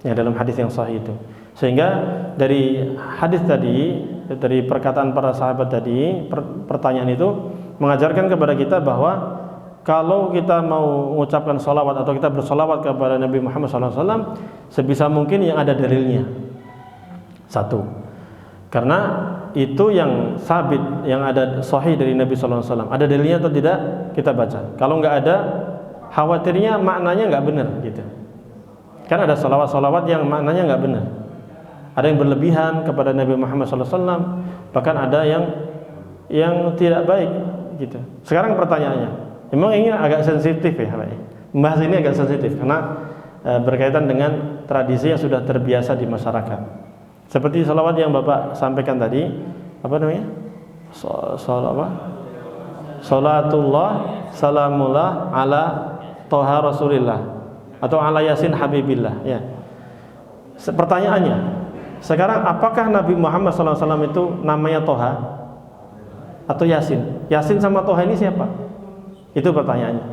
ya dalam hadis yang sahih itu. Sehingga dari hadis tadi, dari perkataan para sahabat tadi, pertanyaan itu mengajarkan kepada kita bahwa kalau kita mau mengucapkan sholawat atau kita bersolawat kepada Nabi Muhammad SAW, sebisa mungkin yang ada dalilnya. Satu. Karena itu yang sabit, yang ada sahih dari Nabi sallallahu alaihi wasallam. Ada dalilnya atau tidak? Kita baca. Kalau nggak ada, khawatirnya maknanya nggak benar gitu. Kan ada salawat-salawat yang maknanya nggak benar. Ada yang berlebihan kepada Nabi Muhammad sallallahu alaihi wasallam, bahkan ada yang tidak baik gitu. Sekarang pertanyaannya, memang ini agak sensitif ya, Pak. Membahas ini agak sensitif karena berkaitan dengan tradisi yang sudah terbiasa di masyarakat. Seperti salawat yang Bapak sampaikan tadi, apa namanya? Salatullah, salamullah ala Toha Rasulillah atau ala Yasin Habibillah. Ya. Pertanyaannya, sekarang apakah Nabi Muhammad SAW itu namanya Toha atau Yasin? Yasin sama Toha ini siapa? Itu pertanyaannya.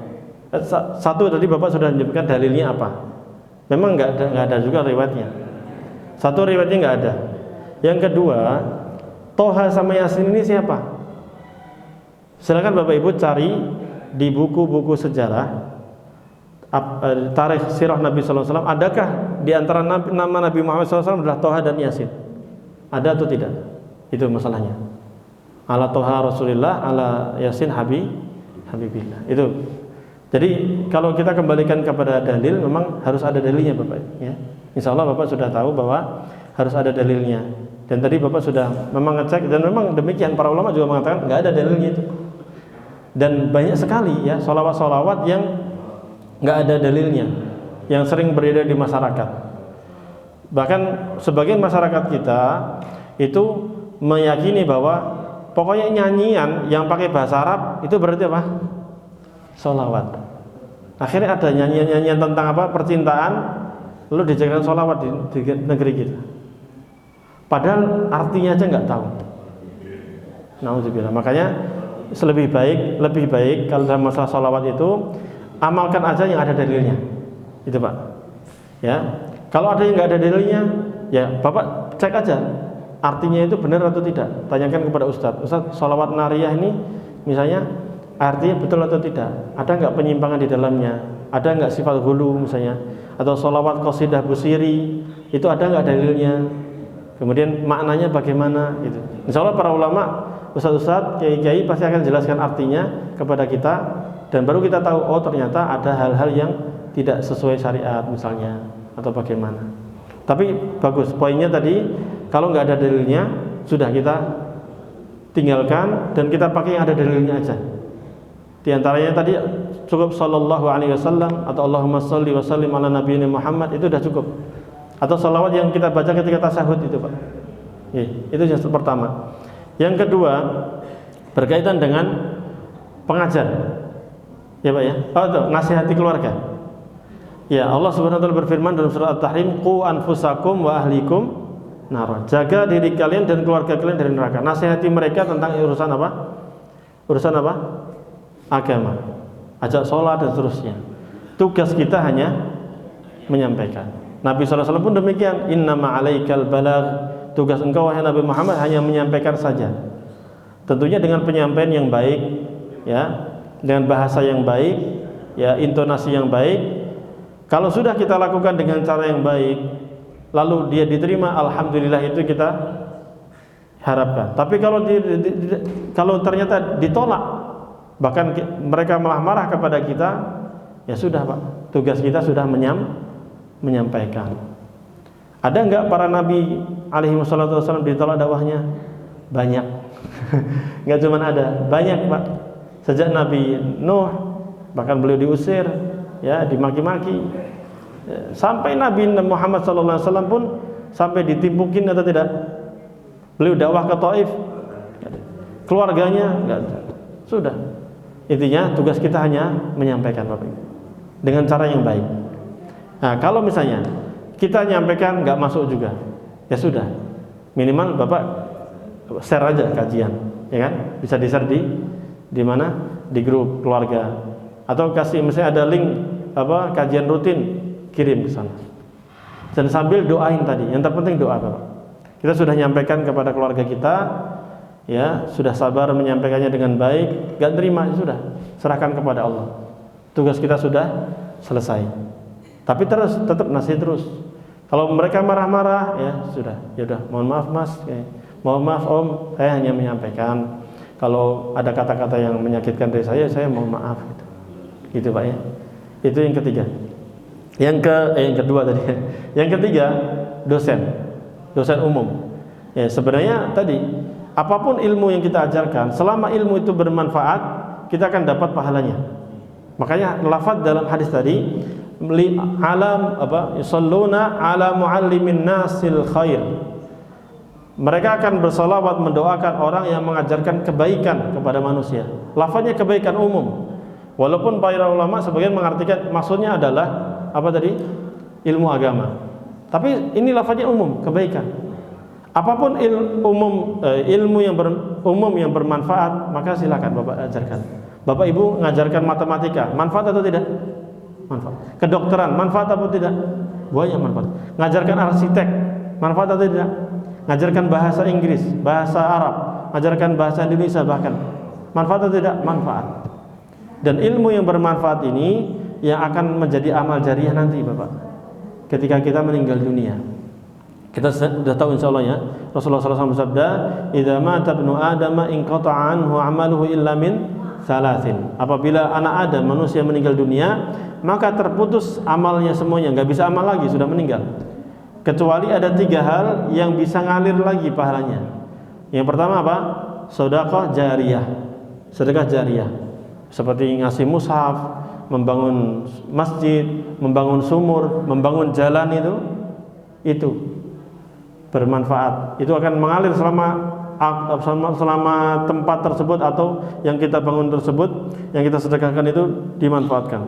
Satu tadi Bapak sudah menyebutkan dalilnya apa? Memang nggak ada juga riwayatnya. Satu riwayatnya nggak ada. Yang kedua, Toha sama Yasin ini siapa? Silakan Bapak Ibu cari di buku-buku sejarah, tarikh sirah Nabi sallallahu alaihi wasallam, adakah di antara nama Nabi Muhammad sallallahu alaihi wasallam adalah Toha dan Yasin? Ada atau tidak? Itu masalahnya. Ala Toha Rasulillah, ala Yasin Habibillah. Itu. Jadi kalau kita kembalikan kepada dalil, memang harus ada dalilnya Bapak ya. Insya Allah Bapak sudah tahu bahwa harus ada dalilnya. Dan tadi Bapak sudah memang ngecek, dan memang demikian para ulama juga mengatakan nggak ada dalilnya itu. Dan banyak sekali ya sholawat-sholawat yang nggak ada dalilnya, yang sering beredar di masyarakat. Bahkan sebagian masyarakat kita itu meyakini bahwa pokoknya nyanyian yang pakai bahasa Arab itu berarti apa? Sholawat. Akhirnya ada nyanyian-nyanyian tentang apa? Percintaan, lalu dijadikan sholawat di negeri kita. Padahal artinya aja nggak tahu. Nauzubillah. Makanya lebih baik kalau dalam masalah sholawat itu amalkan aja yang ada dalilnya. Itu Pak. Ya. Kalau ada yang nggak ada dalilnya, ya Bapak cek aja artinya itu benar atau tidak. Tanyakan kepada Ustadz. Ustadz, sholawat nariyah ini misalnya artinya betul atau tidak? Ada nggak penyimpangan di dalamnya? Ada nggak sifat hulu misalnya? Atau sholawat qasidah busiri itu ada nggak dalilnya? Kemudian maknanya bagaimana? Gitu. Insya Allah para ulama, ustadz-ustadz, kiai-kiai pasti akan jelaskan artinya kepada kita, dan baru kita tahu oh ternyata ada hal-hal yang tidak sesuai syariat misalnya atau bagaimana. Tapi bagus poinnya tadi, kalau nggak ada dalilnya sudah kita tinggalkan dan kita pakai yang ada dalilnya aja. Di antaranya tadi cukup sallallahu alaihi wasallam atau Allahumma shalli wa sallim ala nabiyina Muhammad, itu sudah cukup. Atau salawat yang kita baca ketika tasyahud itu Pak. Itu yang pertama. Yang kedua berkaitan dengan pengajar. Ya Pak ya. Oh itu nasihati keluarga. Ya Allah Subhanahu wa taala berfirman dalam surah At-Tahrim, qu anfusakum wa ahlikum nar. Jaga diri kalian dan keluarga kalian dari neraka. Nasihati mereka tentang urusan apa? Urusan apa? Agama. Ajak sholat dan seterusnya. Tugas kita hanya menyampaikan. Nabi SAW pun demikian, innama alaikal balagh, tugas engkau wahai Nabi Muhammad hanya menyampaikan saja. Tentunya dengan penyampaian yang baik, ya, dengan bahasa yang baik, ya, intonasi yang baik. Kalau sudah kita lakukan dengan cara yang baik, lalu dia diterima, alhamdulillah, itu kita harapkan. Tapi kalau ternyata ditolak, bahkan mereka malah marah kepada kita, ya sudah Pak, tugas kita sudah menyampaikan. Ada enggak para nabi alaihi wassalatu wassalam ditolak dakwahnya? Banyak. Enggak cuma ada, banyak Pak. Sejak Nabi Nuh bahkan beliau diusir, ya, dimaki-maki. Sampai Nabi Muhammad sallallahu alaihi wasallam pun sampai ditimpukin atau tidak? Beliau dakwah ke Taif. Keluarganya enggak ada. Sudah. Intinya tugas kita hanya menyampaikan Bapak Ibu dengan cara yang baik. Nah, kalau misalnya kita nyampaikan nggak masuk juga, ya sudah, minimal Bapak share aja kajian, ya kan? Bisa di-share di mana? Di grup keluarga, atau kasih misalnya ada link apa kajian rutin, kirim ke sana. Dan sambil doain tadi, yang terpenting doa Bapak. Kita sudah nyampaikan kepada keluarga kita, ya, sudah sabar menyampaikannya dengan baik, nggak terima, ya sudah, serahkan kepada Allah. Tugas kita sudah selesai. Tapi tetap nasihat terus. Kalau mereka marah-marah, ya sudah, ya udah, mohon maaf Mas, mohon maaf Om, saya hanya menyampaikan kalau ada kata-kata yang menyakitkan dari saya mohon maaf gitu. Gitu Pak ya. Itu yang ketiga. Yang kedua tadi. Yang ketiga, dosen umum. Ya, sebenarnya tadi apapun ilmu yang kita ajarkan, selama ilmu itu bermanfaat, kita akan dapat pahalanya. Makanya lafaz dalam hadis tadi, yusalluna ala muallimin nasil khair. Mereka akan bersolawat mendoakan orang yang mengajarkan kebaikan kepada manusia. Lafaznya kebaikan umum. Walaupun para ulama sebagian mengartikan maksudnya adalah apa tadi? Ilmu agama. Tapi ini lafaznya umum, kebaikan. Apapun ilmu yang bermanfaat, maka silakan Bapak ajarkan. Bapak Ibu mengajarkan matematika, manfaat atau tidak? Manfaat. Kedokteran, manfaat atau tidak? Banyak manfaat. Mengajarkan arsitek, manfaat atau tidak? Mengajarkan bahasa Inggris, bahasa Arab, mengajarkan bahasa Indonesia bahkan. Manfaat atau tidak? Manfaat. Dan ilmu yang bermanfaat ini yang akan menjadi amal jariah nanti Bapak, ketika kita meninggal dunia. Kita sudah tahu insyaallah ya, Rasulullah SAW bersabda, "Idza mata ibnu Adam inqata'a anhu 'amaluhu illa min thalathin." Apabila anak Adam, manusia meninggal dunia, maka terputus amalnya semuanya, enggak bisa amal lagi, sudah meninggal. Kecuali ada 3 hal yang bisa ngalir lagi pahalanya. Yang pertama apa? Sedekah jariyah. Sedekah jariyah. Seperti ngasih mushaf, membangun masjid, membangun sumur, membangun jalan itu bermanfaat. Itu akan mengalir selama tempat tersebut atau yang kita bangun tersebut, yang kita sedekahkan itu dimanfaatkan.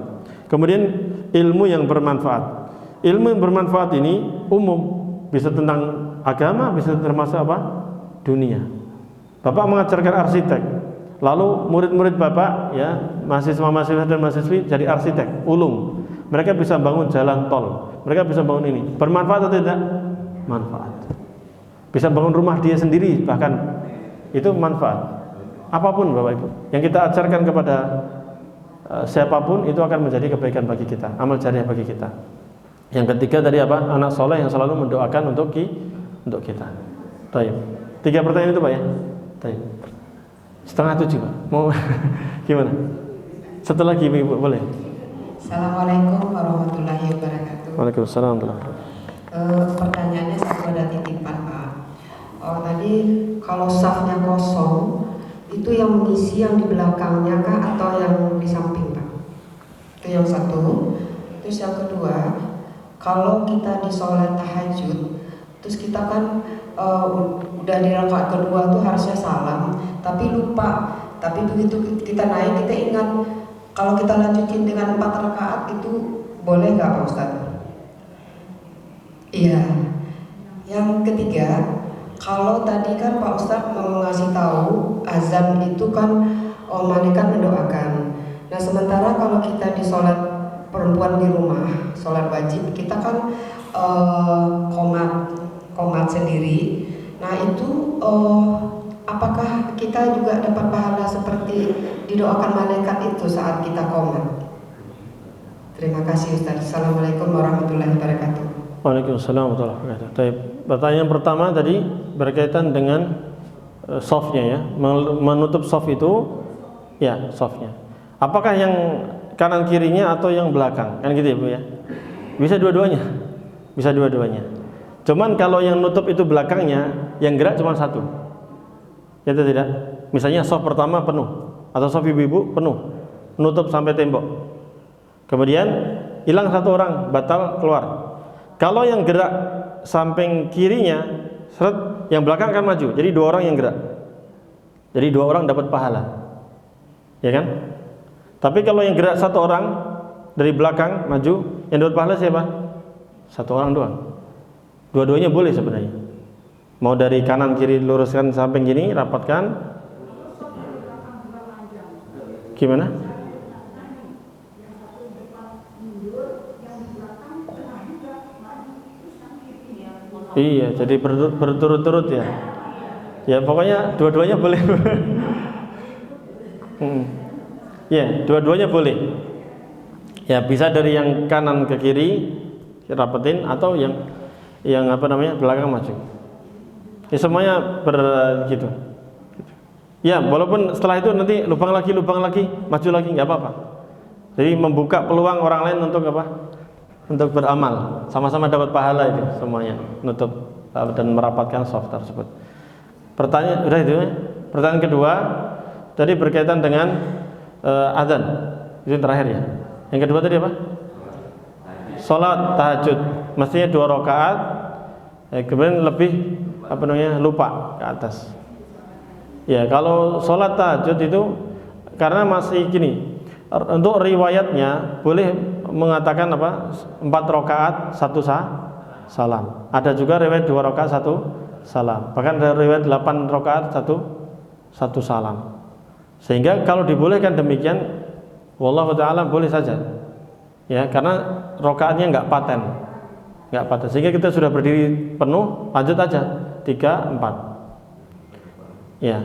Kemudian ilmu yang bermanfaat. Ilmu yang bermanfaat ini umum, bisa tentang agama, bisa termasuk apa? Dunia. Bapak mengajarkan arsitek, lalu murid-murid Bapak ya, mahasiswa-mahasiswa dan mahasiswi jadi arsitek, ulung. Mereka bisa bangun jalan tol, mereka bisa bangun ini. Bermanfaat atau tidak? Manfaat. Bisa bangun rumah dia sendiri, bahkan itu manfaat. Apapun Bapak Ibu yang kita ajarkan kepada siapapun, itu akan menjadi kebaikan bagi kita, amal jariah bagi kita. Yang ketiga tadi apa? Anak soleh yang selalu mendoakan untuk kita. Baik. 3 pertanyaan itu Pak ya. Baik. 6:30 Pak. Mau gimana? Setelah lagi Ibu boleh. Assalamualaikum warahmatullahi wabarakatuh. Waalaikumsalam warahmatullahi wabarakatuh. Pertanyaannya satu, ada titipan Pak. Tadi kalau safnya kosong, itu yang mengisi yang di belakangnya kah atau yang di samping Pak? Itu yang satu. Terus yang kedua, kalau kita di sholat tahajud, terus kita kan udah di rakaat kedua tuh harusnya salam, tapi lupa. Tapi begitu kita naik, kita ingat kalau kita lanjutin dengan 4 rakaat itu boleh nggak Pak Ustadz? Iya. Yang ketiga, kalau tadi kan Pak Ustadz mau ngasih tahu azan itu kan malaikat mendoakan. Nah sementara kalau kita di sholat perempuan di rumah, sholat wajib, kita kan komat sendiri. Nah itu apakah kita juga dapat pahala seperti didoakan malaikat itu saat kita komat? Terima kasih Ustaz. Assalamualaikum warahmatullahi wabarakatuh. Waalaikumsalam warahmatullahi wabarakatuh. Pertanyaan pertama tadi berkaitan dengan softnya ya, menutup soft itu ya softnya. Apakah yang kanan kirinya atau yang belakang? Kan gitu ya Bu ya. Bisa dua-duanya. Bisa dua-duanya. Cuman kalau yang nutup itu belakangnya, yang gerak cuma satu. Ya atau tidak? Misalnya soft pertama penuh atau soft ibu-ibu penuh, nutup sampai tembok. Kemudian hilang satu orang, batal keluar. Kalau yang gerak samping kirinya, seret, yang belakang akan maju. Jadi 2 orang yang gerak. Jadi 2 orang dapat pahala. Ya kan? Tapi kalau yang gerak 1 orang dari belakang maju, yang dapat pahala siapa? 1 orang doang. Dua-duanya boleh sebenarnya. Mau dari kanan kiri luruskan samping gini, rapatkan. Gimana? Iya, jadi berturut-turut ya. Ya pokoknya dua-duanya boleh. Ya, dua-duanya boleh. Ya bisa dari yang kanan ke kiri rapetin atau yang apa namanya belakang maju. Ya semuanya gitu. Ya, walaupun setelah itu nanti lubang lagi, maju lagi, nggak apa-apa. Jadi membuka peluang orang lain untuk apa? Untuk beramal, sama-sama dapat pahala itu semuanya, nutup dan merapatkan soft tersebut. Pertanyaan udah itu. Pertanyaan kedua tadi berkaitan dengan azan. Itu yang terakhir ya. Yang kedua tadi apa? Salat tahajud. Mestinya 2 rakaat. Kemudian lebih lupa ke atas. Ya, kalau sholat tahajud itu karena masih gini, untuk riwayatnya boleh mengatakan 4 rakaat 1 salam. Ada juga riwayat 2 rakaat 1 salam. Bahkan ada riwayat 8 rakaat 1 salam. Sehingga kalau dibolehkan demikian, wallahu ta'ala boleh saja. Ya, karena rakaatnya nggak paten. Sehingga kita sudah berdiri penuh, lanjut aja 3, 4. Ya,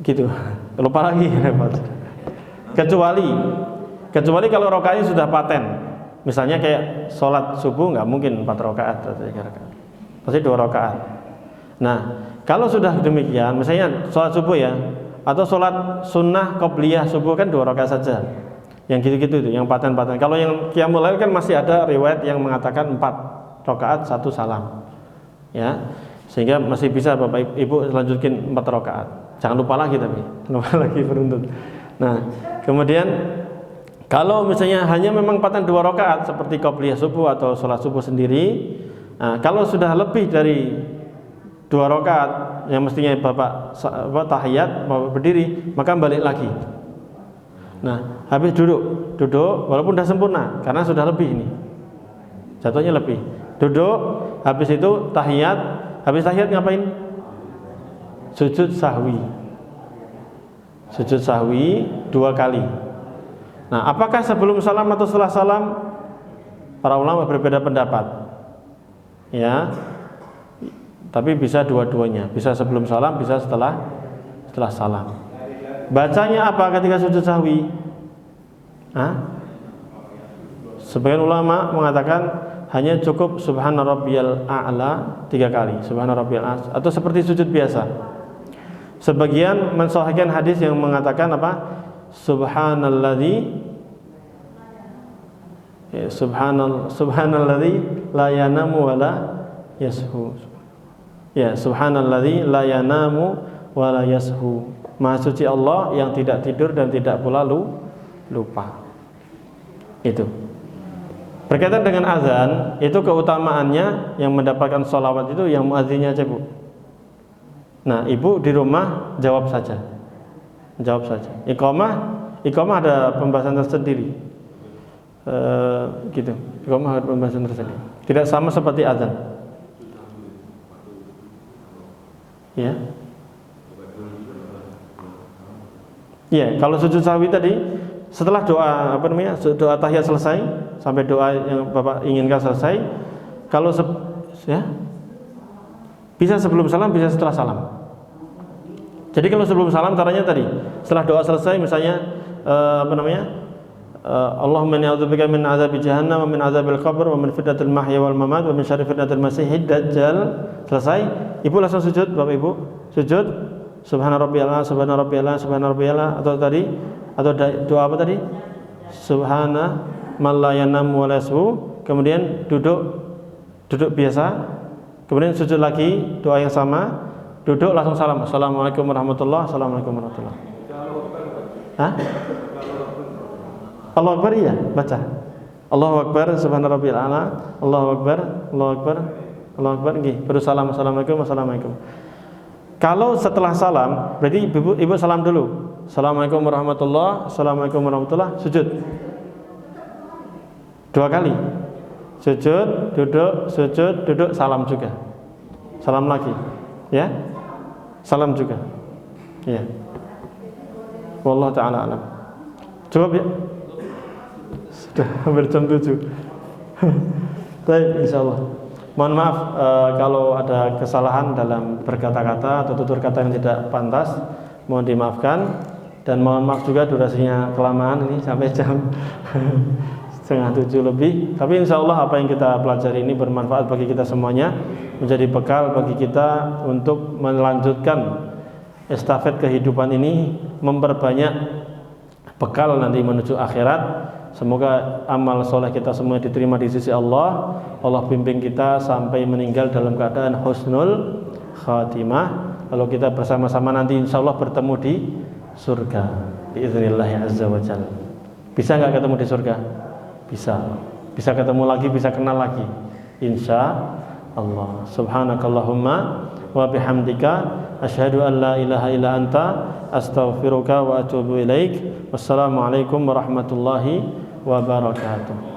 gitu. Lupa lagi repot. Kecuali kalau rakaatnya sudah paten. Misalnya kayak sholat subuh nggak mungkin 4 rakaat atau 3 rakaat. Pasti 2 rakaat. Nah, kalau sudah demikian, misalnya sholat subuh ya, atau sholat sunnah qobliyah subuh kan 2 rakaat saja. Yang gitu-gitu itu, yang paten-paten. Kalau yang qiyamul lail kan masih ada riwayat yang mengatakan 4 rakaat 1 salam. Ya. Sehingga masih bisa Bapak Ibu lanjutkan 4 rakaat. Jangan lupa lagi beruntun. Nah, kemudian kalau misalnya hanya memang paten 2 rakaat seperti qobliyah subuh atau sholat subuh sendiri, nah, kalau sudah lebih dari 2 rakaat yang mestinya Bapak tahiyat, Bapak berdiri, maka balik lagi. Nah, habis duduk walaupun sudah sempurna karena sudah lebih ini. Jatuhnya lebih. Duduk, habis itu tahiyat. Habis tahiyat ngapain? Sujud sahwi 2 kali. Nah, apakah sebelum salam atau setelah salam? Para ulama berbeda pendapat. Ya. Tapi bisa dua-duanya. Bisa sebelum salam, bisa setelah salam. Bacanya apa ketika sujud sahwi? Sebagian ulama mengatakan hanya cukup subhana rabbiyal a'la 3 kali, subhana rabbiyal a'la, atau seperti sujud biasa. Sebagian mensahihkan hadis yang mengatakan subhanalladzi la yanamu wa la yashu. Ya, subhanalladzi la yanamu wa la yashu. Maha suci Allah yang tidak tidur dan tidak pula lupa. Itu. Berkaitan dengan azan, itu keutamaannya yang mendapatkan sholawat itu yang muazzinnya aja, Bu. Nah, Ibu di rumah jawab saja. Iqamah ada pembahasan tersendiri. Gitu. Iqamah ada pembahasan tersendiri. Tidak sama seperti azan. Ya. Iya, kalau sujud sahwi tadi setelah doa doa tahiyat selesai sampai doa yang Bapak inginkan selesai, kalau bisa sebelum salam, bisa setelah salam. Jadi kalau sebelum salam caranya tadi setelah doa selesai misalnya Allahumma inni a'udzubika min adzabi jahannam wa min adzabil qabr wa min fitnatil mahya wal mamat wa min syarri fitnatil masiihid dajjal. Selesai, Ibu langsung sujud, Bapak Ibu. Sujud subhana rabbiyal a'la, subhana rabbiyal a'la, subhana rabbiyal a'la, atau doa apa tadi? Subhana man la yanamu wa la yashu. Kemudian duduk biasa. Kemudian sujud lagi, doa yang sama. Duduk langsung salam. Assalamualaikum warahmatullahi wabarakatuh. Assalamualaikum warahmatullahi wabarakatuh. Allahu Akbar ya, baca. Allahu Akbar, subhana rabbiyal a'la. Allahu Akbar, Allahu Akbar, Allahu Akbar. Nggih, baru salam. Assalamualaikum, assalamualaikum. Kalau setelah salam, berarti ibu salam dulu. Assalamualaikum warahmatullahi, assalamualaikum warahmatullahi, sujud 2 kali. Sujud, duduk, salam juga. Salam lagi. Ya. Salam juga. Ya. Wallahu taala alam. Jawab ya. Sudah hampir jam 7. Baik, insyaallah. Mohon maaf kalau ada kesalahan dalam berkata-kata atau tutur kata yang tidak pantas, mohon dimaafkan, dan mohon maaf juga durasinya kelamaan ini sampai jam 6:30 lebih. Tapi insya Allah apa yang kita pelajari ini bermanfaat bagi kita semuanya, menjadi bekal bagi kita untuk melanjutkan estafet kehidupan ini, memperbanyak bekal nanti menuju akhirat. Semoga amal soleh kita semua diterima di sisi Allah. Allah bimbing kita sampai meninggal dalam keadaan husnul khatimah. Kalau kita bersama-sama nanti insya Allah bertemu di surga biiznillah azza wa jalla. Bisa nggak ketemu di surga? Bisa ketemu lagi, bisa kenal lagi, insya Allah. Subhanakallahumma wa bihamdika asyhadu an la ilaha illa anta astaghfiruka wa atubu ilaik. Wassalamualaikum warahmatullahi wabarakatuh.